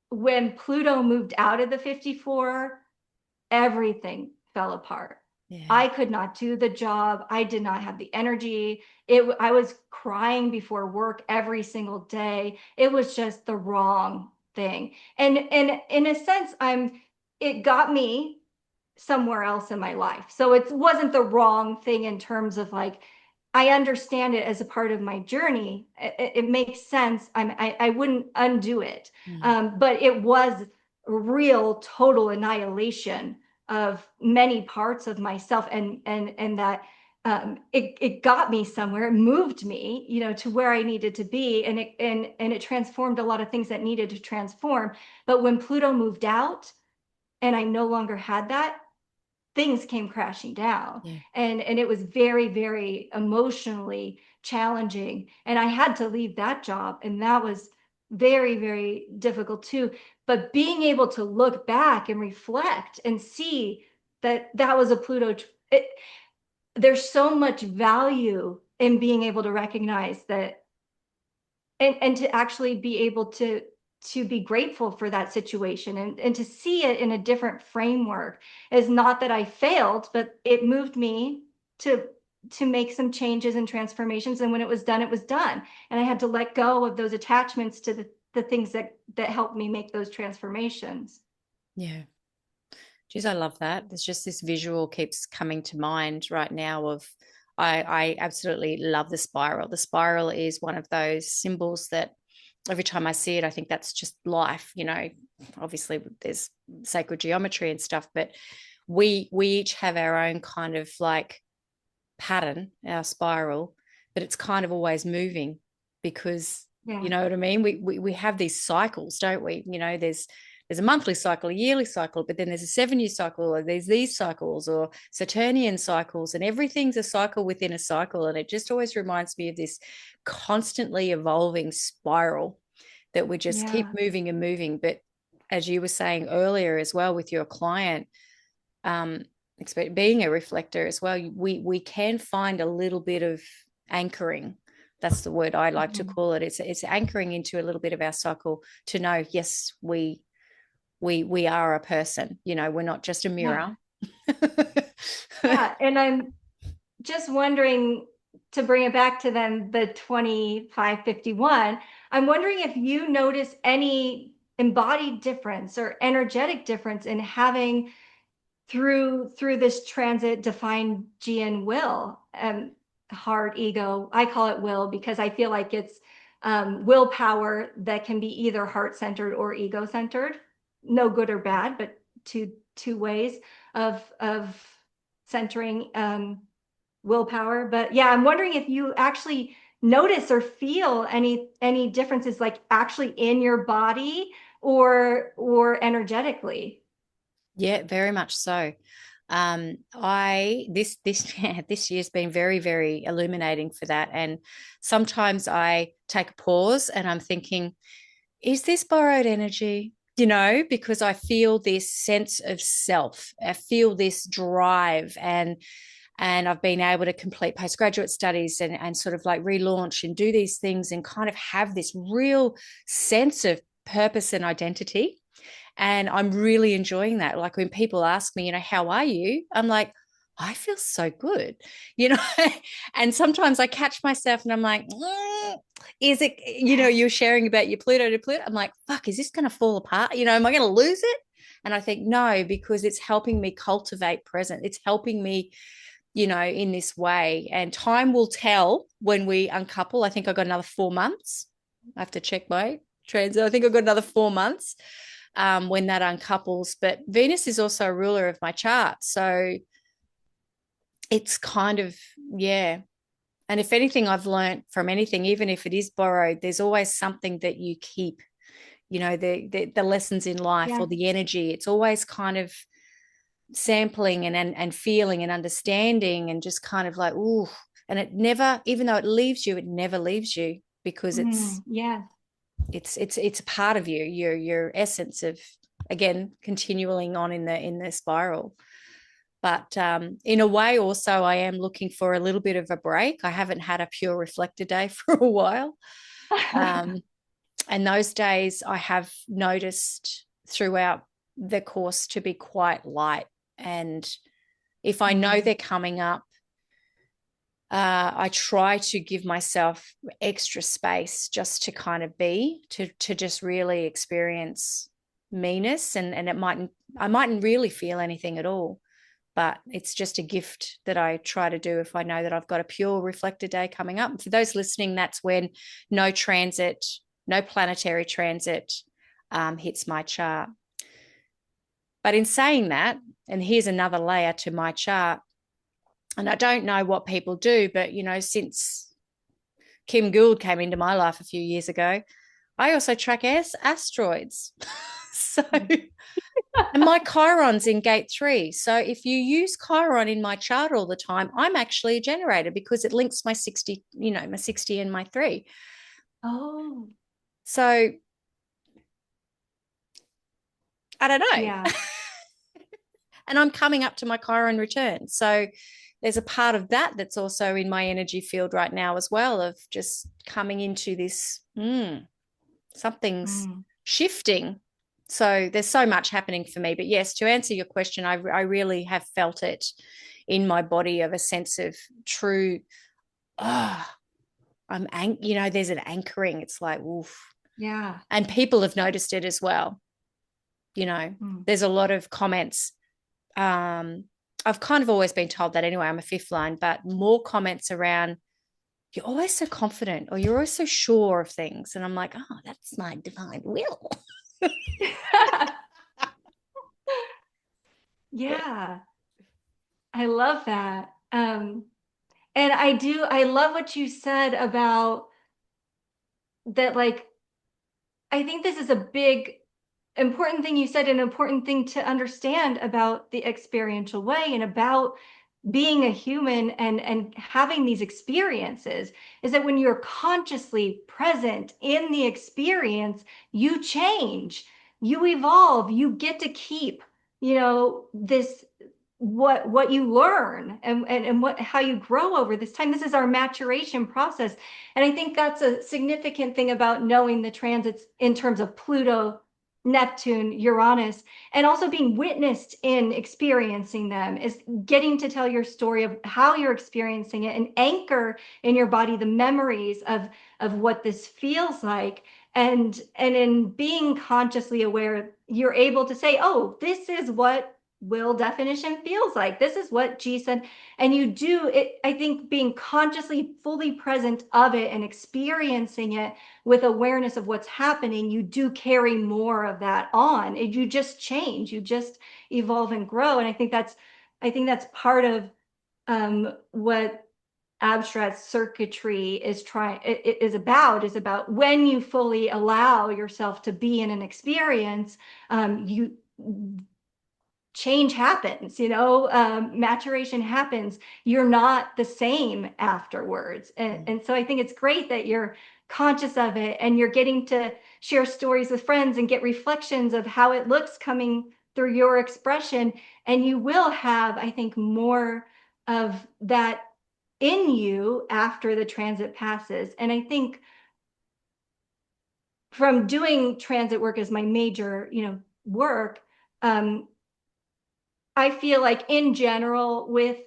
when Pluto moved out of the 54, everything fell apart. Yeah. I could not do the job. I did not have the energy. I was crying before work every single day. It was just the wrong thing. And in a sense, it got me somewhere else in my life. So it wasn't the wrong thing in terms of like I understand it as a part of my journey. It makes sense. I wouldn't undo it. But it was real total annihilation of many parts of myself, and that it got me somewhere. It moved me, to where I needed to be, and it transformed a lot of things that needed to transform. But when Pluto moved out, and I no longer had that, things came crashing down. Yeah. And it was very, very emotionally challenging, and I had to leave that job, and that was very, very difficult too. But being able to look back and reflect and see that that was a Pluto, there's so much value in being able to recognize that, and to actually be able to be grateful for that situation, and to see it in a different framework, is not that I failed, but it moved me to make some changes and transformations. And when it was done, it was done. And I had to let go of those attachments to the things that helped me make those transformations. Yeah. Geez, I love that. There's just this visual keeps coming to mind right now of I absolutely love the spiral. The spiral is one of those symbols that every time I see it, I think that's just life. Obviously there's sacred geometry and stuff, but we each have our own kind of like pattern, our spiral, but it's kind of always moving because Yeah. you know what I mean? We have these cycles, don't we? There's a monthly cycle, a yearly cycle, but then there's a 7-year cycle, or there's these cycles or Saturnian cycles, and everything's a cycle within a cycle. And it just always reminds me of this constantly evolving spiral that we just keep Yeah. moving and moving. But as you were saying earlier as well with your client, being a reflector as well, we can find a little bit of anchoring. That's the word I like to call it. It's anchoring into a little bit of our cycle to know, yes, we are a person. We're not just a Yeah. mirror. Yeah. And I'm just wondering, to bring it back to then the 2551, I'm wondering if you notice any embodied difference or energetic difference in having through this transit defined GN will, heart, ego. I call it will because I feel like it's willpower that can be either heart centered or ego centered. No good or bad, but two ways of centering willpower. But yeah, I'm wondering if you actually notice or feel any differences, like actually in your body or energetically. Yeah, very much so. I this yeah, this year's been very, very illuminating for that. And sometimes I take a pause and I'm thinking, is this borrowed energy? Because I feel this sense of self. I feel this drive, and I've been able to complete postgraduate studies and sort of like relaunch and do these things and kind of have this real sense of purpose and identity. And I'm really enjoying that. Like when people ask me, how are you? I'm like, I feel so good, you know. And sometimes I catch myself and I'm like, is it, you're sharing about your Pluto to Pluto. I'm like, fuck, is this going to fall apart? Am I going to lose it? And I think, no, because it's helping me cultivate present. It's helping me, in this way. And time will tell when we uncouple. I think I've got another 4 months. I have to check my transit. I think I've got another 4 months when that uncouples. But Venus is also a ruler of my chart. So it's kind of, yeah. And if anything I've learned from anything, even if it is borrowed, there's always something that you keep, the lessons in life Yeah. or the energy. It's always kind of sampling and feeling and understanding and just kind of like, ooh. And it never, even though it leaves you, it never leaves you because Yeah. it's a part of you, your essence of, again, continuing on in the spiral. But in a way, also, I am looking for a little bit of a break. I haven't had a pure reflector day for a while. And those days I have noticed throughout the course to be quite light. And if I know they're coming up, I try to give myself extra space just to kind of to just really experience meanness, and I mightn't really feel anything at all. but it's just a gift that I try to do if I know that I've got a pure reflector day coming up. And for those listening, that's when no planetary transit hits my chart. But in saying that, and here's another layer to my chart, and I don't know what people do, but, since Kim Gould came into my life a few years ago, I also track asteroids. So, and my Chiron's in gate 3. So if you use Chiron in my chart all the time, I'm actually a generator because it links my 60, my 60 and my 3. Oh. So I don't know. Yeah. And I'm coming up to my Chiron return. So there's a part of that that's also in my energy field right now as well, of just coming into this, something's shifting. So there's so much happening for me. But yes, to answer your question, I really have felt it in my body, of a sense of true, there's an anchoring. It's like, oof. Yeah. And people have noticed it as well. There's a lot of comments. I've kind of always been told that anyway. I'm a fifth line, but more comments around, you're always so confident, or you're always so sure of things. And I'm like, oh, that's my divine will. Yeah. I love that. And I love what you said about that. Like, I think this is a big, important thing you said, an important thing to understand about the experiential way and about being a human and having these experiences, is that when you're consciously present in the experience, you change, you evolve, you get to keep, this, what you learn and what, how you grow over this time. This is our maturation process. And I think that's a significant thing about knowing the transits in terms of Pluto, Neptune, Uranus, and also being witnessed in experiencing them, is getting to tell your story of how you're experiencing it and anchor in your body the memories of what this feels like. And in being consciously aware, you're able to say, oh, this is what will definition feels like. This is what G said. And you do it, I think, being consciously fully present of it and experiencing it with awareness of what's happening, you do carry more of that on. You just change, you just evolve and grow. And I think that's part of what abstract circuitry is about when you fully allow yourself to be in an experience. You change happens, maturation happens. You're not the same afterwards. And so I think it's great that you're conscious of it and you're getting to share stories with friends and get reflections of how it looks coming through your expression. And you will have, I think, more of that in you after the transit passes. And I think from doing transit work as my major, work, I feel like in general with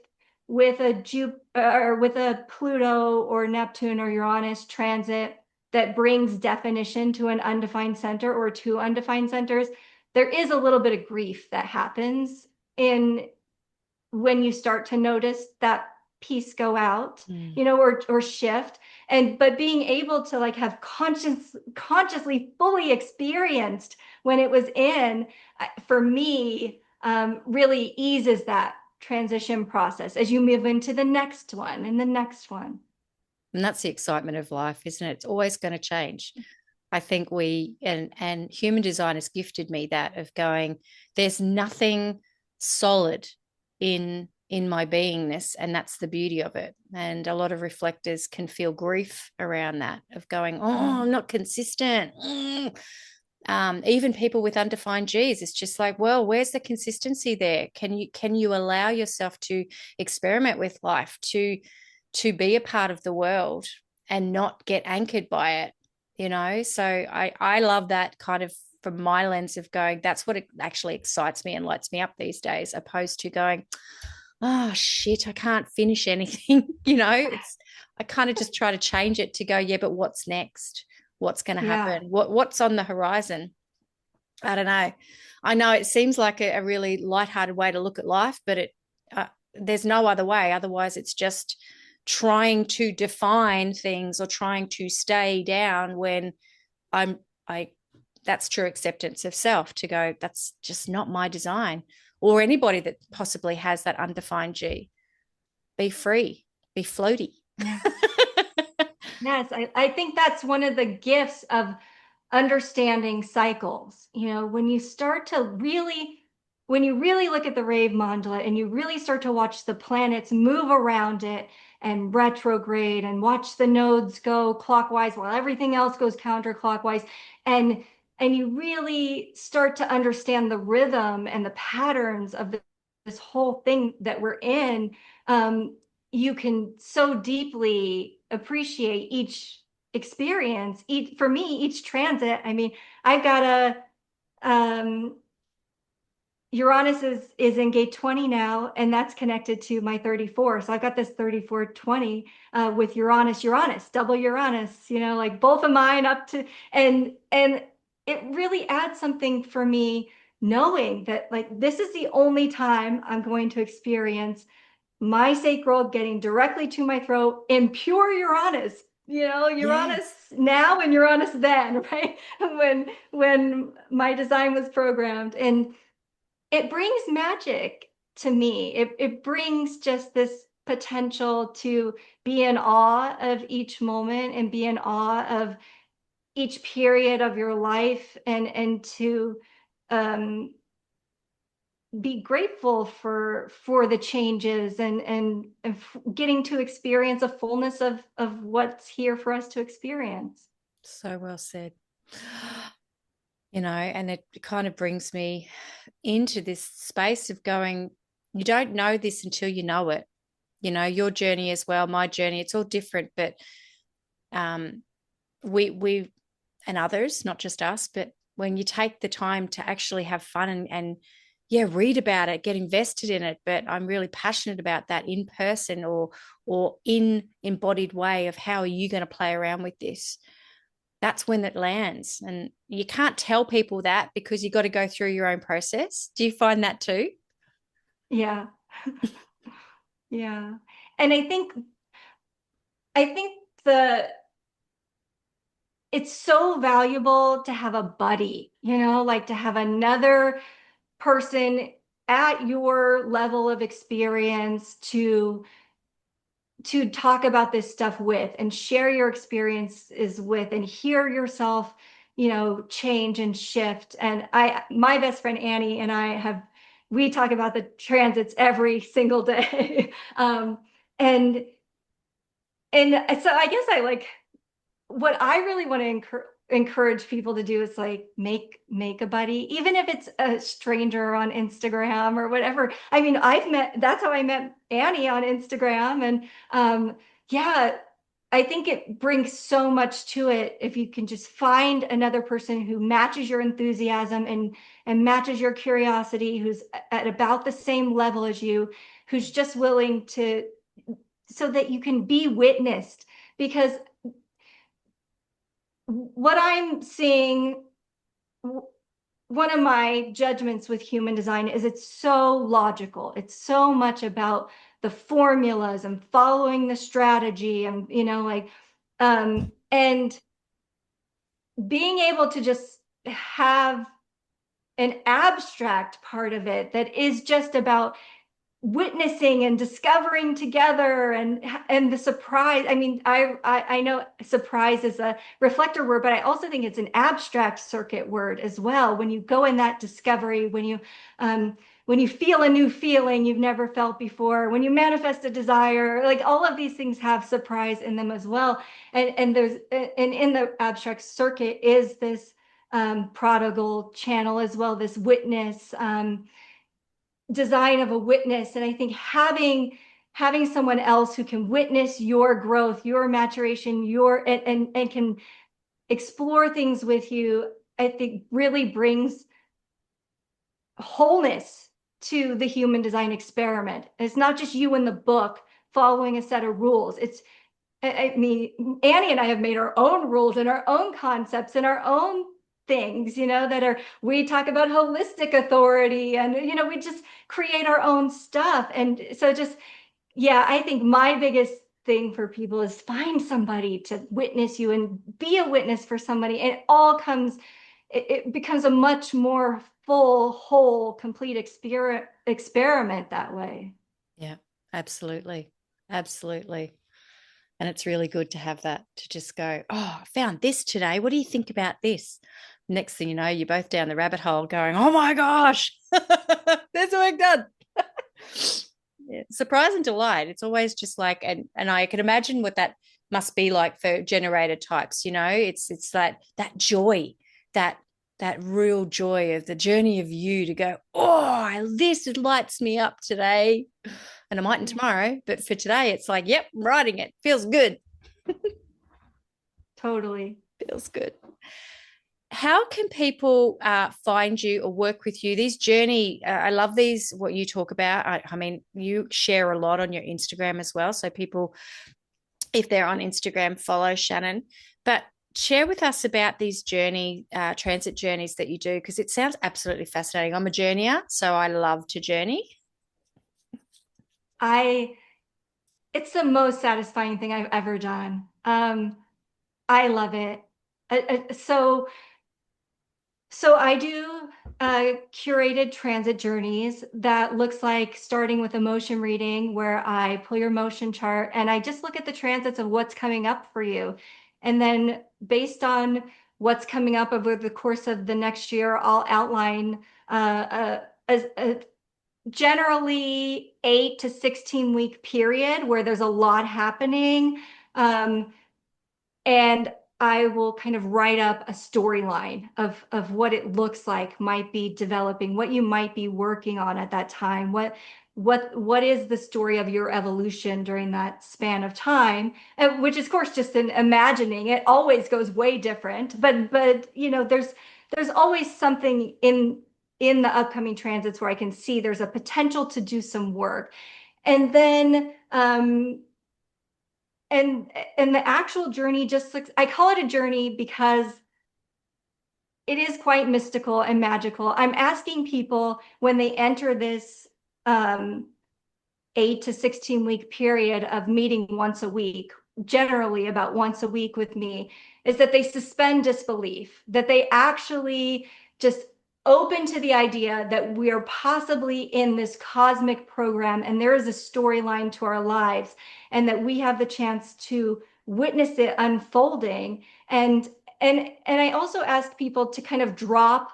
a Pluto or Neptune or Uranus transit that brings definition to an undefined center or two undefined centers, there is a little bit of grief that happens in when you start to notice that piece go out, or shift. But being able to like have consciously fully experienced when it was in, for me, really eases that transition process as you move into the next one and the next one. And that's the excitement of life, isn't it? It's always going to change. I think and human design has gifted me that, of going, there's nothing solid in my beingness, and that's the beauty of it. And a lot of reflectors can feel grief around that, of going, oh, I'm not consistent. Even people with undefined G's, it's just like, well, where's the consistency there? Can you allow yourself to experiment with life, to be a part of the world and not get anchored by it? So I love that kind of, from my lens of going, that's what it actually excites me and lights me up these days, opposed to going, oh shit, I can't finish anything. I kind of just try to change it to go, yeah, but what's next? What's going to happen? What's on the horizon? I don't know. I know it seems like a really lighthearted way to look at life, but there's no other way. Otherwise, it's just trying to define things or trying to stay down when I that's true acceptance of self, to go, that's just not my design. Or anybody that possibly has that undefined G, be free, be floaty. Yeah. Yes, I think that's one of the gifts of understanding cycles. You know, when you start to really, when you really look at the rave mandala and you really start to watch the planets move around it and retrograde and watch the nodes go clockwise while everything else goes counterclockwise, and you really start to understand the rhythm and the patterns of this whole thing that we're in, you can so deeply appreciate each experience. For me, each transit. I mean, I've got Uranus is in gate 20 now, and that's connected to my 34. So I've got this 34-20 with Uranus, double Uranus, you know, like both of mine up to, and it really adds something for me knowing that, like, this is the only time I'm going to experience my sacral getting directly to my throat in pure Uranus. You know, Uranus now and Uranus then, right? When my design was programmed. And it brings magic to me. It brings just this potential to be in awe of each moment and be in awe of each period of your life, and to be grateful for the changes, and getting to experience a fullness of what's here for us to experience. So well said. You know, and it kind of brings me into this space of going, you don't know this until you know it. You know, your journey as well, my journey, it's all different, but we and others, not just us, but when you take the time to actually have fun and yeah, read about it, get invested in it. But I'm really passionate about that in person or in embodied way of how are you going to play around with this. That's when it lands. And you can't tell people that because you got to go through your own process. Do you find that too? Yeah. Yeah. And I think it's so valuable to have a buddy, you know, like to have another person at your level of experience to talk about this stuff with, and share your experiences with, and hear yourself, you know, change and shift. And my best friend Annie and we talk about the transits every single day. And so I guess what I really want to encourage people to do is like make a buddy, even if it's a stranger on Instagram or whatever. I mean, that's how I met Annie on Instagram. And yeah, I think it brings so much to it if you can just find another person who matches your enthusiasm and matches your curiosity, who's at about the same level as you, who's just willing to, so that you can be witnessed. Because what I'm seeing, one of my judgments with human design is it's so logical. It's so much about the formulas and following the strategy, and, you know, like, and being able to just have an abstract part of it that is just about witnessing and discovering together, and the surprise. I mean, I know surprise is a reflector word, but I also think it's an abstract circuit word as well. When you go in that discovery, when you feel a new feeling you've never felt before, when you manifest a desire, like all of these things have surprise in them as well. And in the abstract circuit is this prodigal channel as well, this witness, design of a witness. And I think having someone else who can witness your growth, your maturation, and can explore things with you, I think really brings wholeness to the human design experiment. It's not just you in the book following a set of rules. I mean, Annie and I have made our own rules and our own concepts and our own things, we talk about holistic authority, and, we just create our own stuff. And so just, yeah, I think my biggest thing for people is find somebody to witness you and be a witness for somebody. And it becomes a much more full, whole, complete experiment that way. Yeah, absolutely. Absolutely. And it's really good to have that, to just go, oh, I found this today. What do you think about this? Next thing you know, you're both down the rabbit hole going, oh my gosh, there's work done. Yeah, surprise and delight. It's always just like, and I can imagine what that must be like for generator types. It's that joy, that that real joy of the journey of you to go, oh, this lights me up today. And I mightn't tomorrow, but for today, it's like, yep, I'm writing it. Feels good. Totally. Feels good. How can people find you or work with you? These journey, I love these, what you talk about. I mean, you share a lot on your Instagram as well. So people, if they're on Instagram, follow Shannon. But share with us about these transit journeys that you do, because it sounds absolutely fascinating. I'm a journeyer, so I love to journey. It's the most satisfying thing I've ever done. I love it. So I do curated transit journeys that looks like starting with a motion reading, where I pull your motion chart and I just look at the transits of what's coming up for you. And then based on what's coming up over the course of the next year, I'll outline a generally 8 to 16 week period where there's a lot happening. And I will kind of write up a storyline of what it looks like might be developing, what you might be working on at that time, what is the story of your evolution during that span of time, which is, of course, just an imagining. It always goes way different, but there's always something in the upcoming transits where I can see there's a potential to do some work. And then and the actual journey, just like, I call it a journey because it is quite mystical and magical. I'm asking people, when they enter this 8 to 16 week period of meeting once a week, generally about once a week with me, is that they suspend disbelief, that they actually just open to the idea that we are possibly in this cosmic program and there is a storyline to our lives, and that we have the chance to witness it unfolding. And I also ask people to kind of drop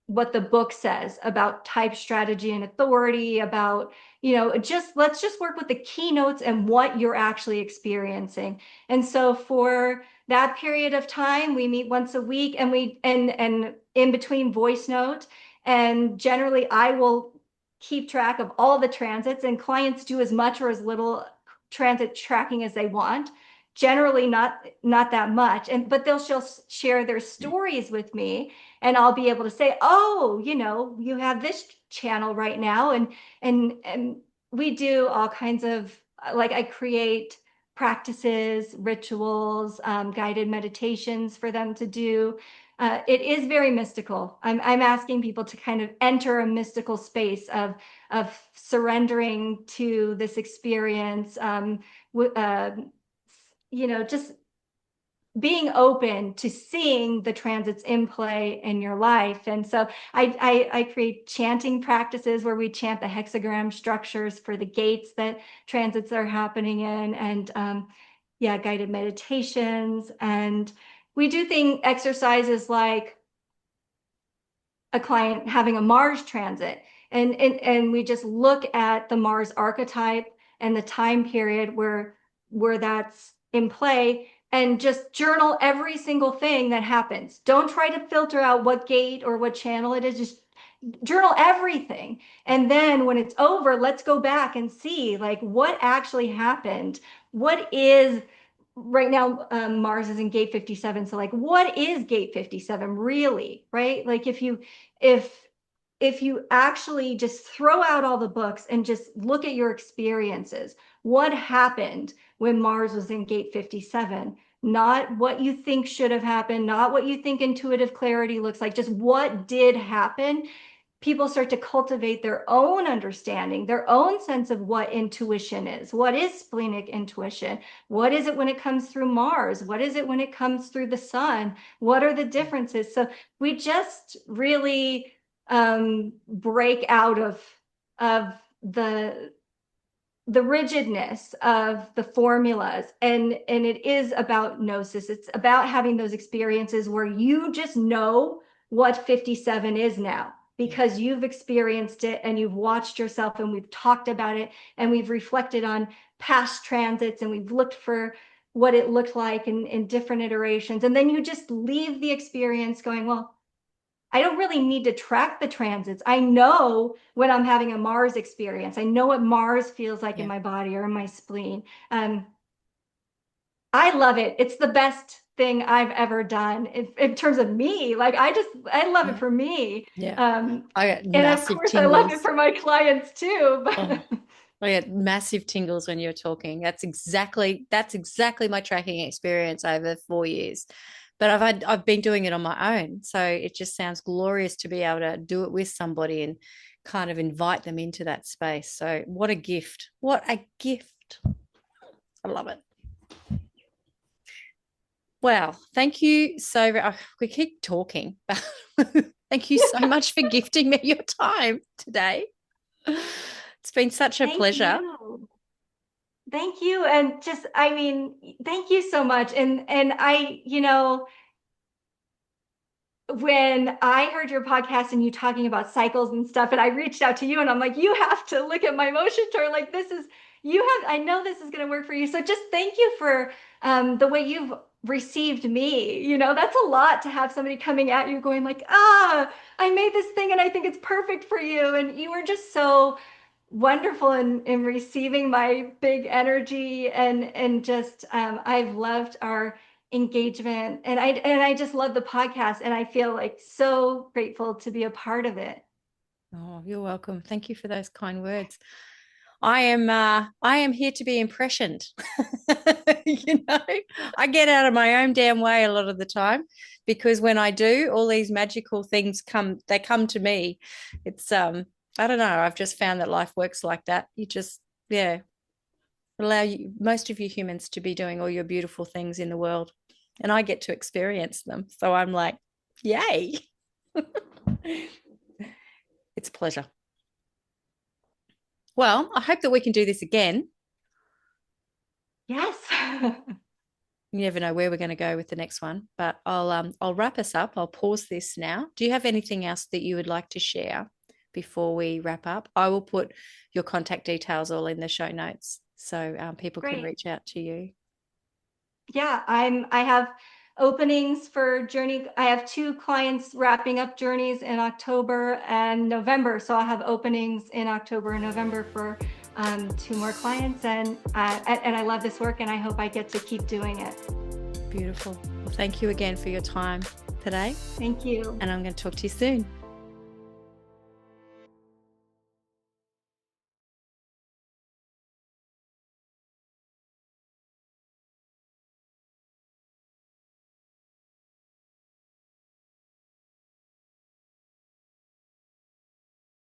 what the book says about type, strategy, and authority, about, let's just work with the keynotes and what you're actually experiencing. And so for that period of time, we meet once a week, and and in between, voice note. And generally I will keep track of all the transits, and clients do as much or as little transit tracking as they want. Generally not that much, but they'll share their stories with me, and I'll be able to say, oh, you have this channel right now. And we do all kinds of, like, I create practices, rituals, guided meditations for them to do. It is very mystical. I'm asking people to kind of enter a mystical space of surrendering to this experience, just being open to seeing the transits in play in your life. And so I create chanting practices where we chant the hexagram structures for the gates that transits are happening in, and guided meditations. And we do exercises like a client having a Mars transit, and we just look at the Mars archetype and the time period where that's in play, and just journal every single thing that happens. Don't try to filter out what gate or what channel it is. Just journal everything. And then when it's over, let's go back and see, like, what actually happened. What is right now, Mars is in gate 57. So, like, what is gate 57 really, right? Like, if you actually just throw out all the books and just look at your experiences, what happened when Mars was in gate 57? not what you think should have happened, not what you think intuitive clarity looks like, just what did happen, people start to cultivate their own understanding, their own sense of what intuition is. What is splenic intuition? What is it when it comes through Mars? What is it when it comes through the sun? What are the differences? So we just really break out of the rigidness of the formulas, and it is about gnosis. It's about having those experiences where you just know what 57 is now, because you've experienced it and you've watched yourself, and we've talked about it, and we've reflected on past transits, and we've looked for what it looked like in different iterations. And then you just leave the experience going, well, I don't really need to track the transits. I know when I'm having a Mars experience. I know what Mars feels like in my body or in my spleen. I love it. It's the best thing I've ever done in terms of me. Like I love it for me. I got and massive of course tingles. I love it for my clients too. But I get massive tingles when you're talking. That's exactly my tracking experience over 4 years. But I've been doing it on my own. So it just sounds glorious to be able to do it with somebody and kind of invite them into that space. So what a gift. What a gift. I love it. Wow. Thank you so very much. We keep talking, but thank you so much for gifting me your time today. It's been such a pleasure. Thank you. And just, I mean, thank you so much. And I, when I heard your podcast and you talking about cycles and stuff, and I reached out to you and I'm like, you have to look at my motion chart. Like I know this is going to work for you. So just thank you for the way you've received me. That's a lot to have somebody coming at you going like, I made this thing and I think it's perfect for you. And you were just so wonderful in receiving my big energy, and just I've loved our engagement, and I just love the podcast, and I feel like so grateful to be a part of it. Oh, you're welcome. Thank you for those kind words. I am here to be impressioned. I get out of my own damn way a lot of the time, because when I do, all these magical things come to me. It's I don't know. I've just found that life works like that. You just, allow most of you humans to be doing all your beautiful things in the world, and I get to experience them. So I'm like, yay. It's a pleasure. Well, I hope that we can do this again. Yes. You never know where we're going to go with the next one, but I'll wrap us up. I'll pause this now. Do you have anything else that you would like to share before we wrap up? I will put your contact details all in the show notes, so people can reach out to you. Yeah, I have openings for Journey. I have 2 clients wrapping up journeys in October and November. So I have openings in October and November for 2 more clients. And I love this work, and I hope I get to keep doing it. Beautiful. Well, thank you again for your time today. Thank you. And I'm going to talk to you soon.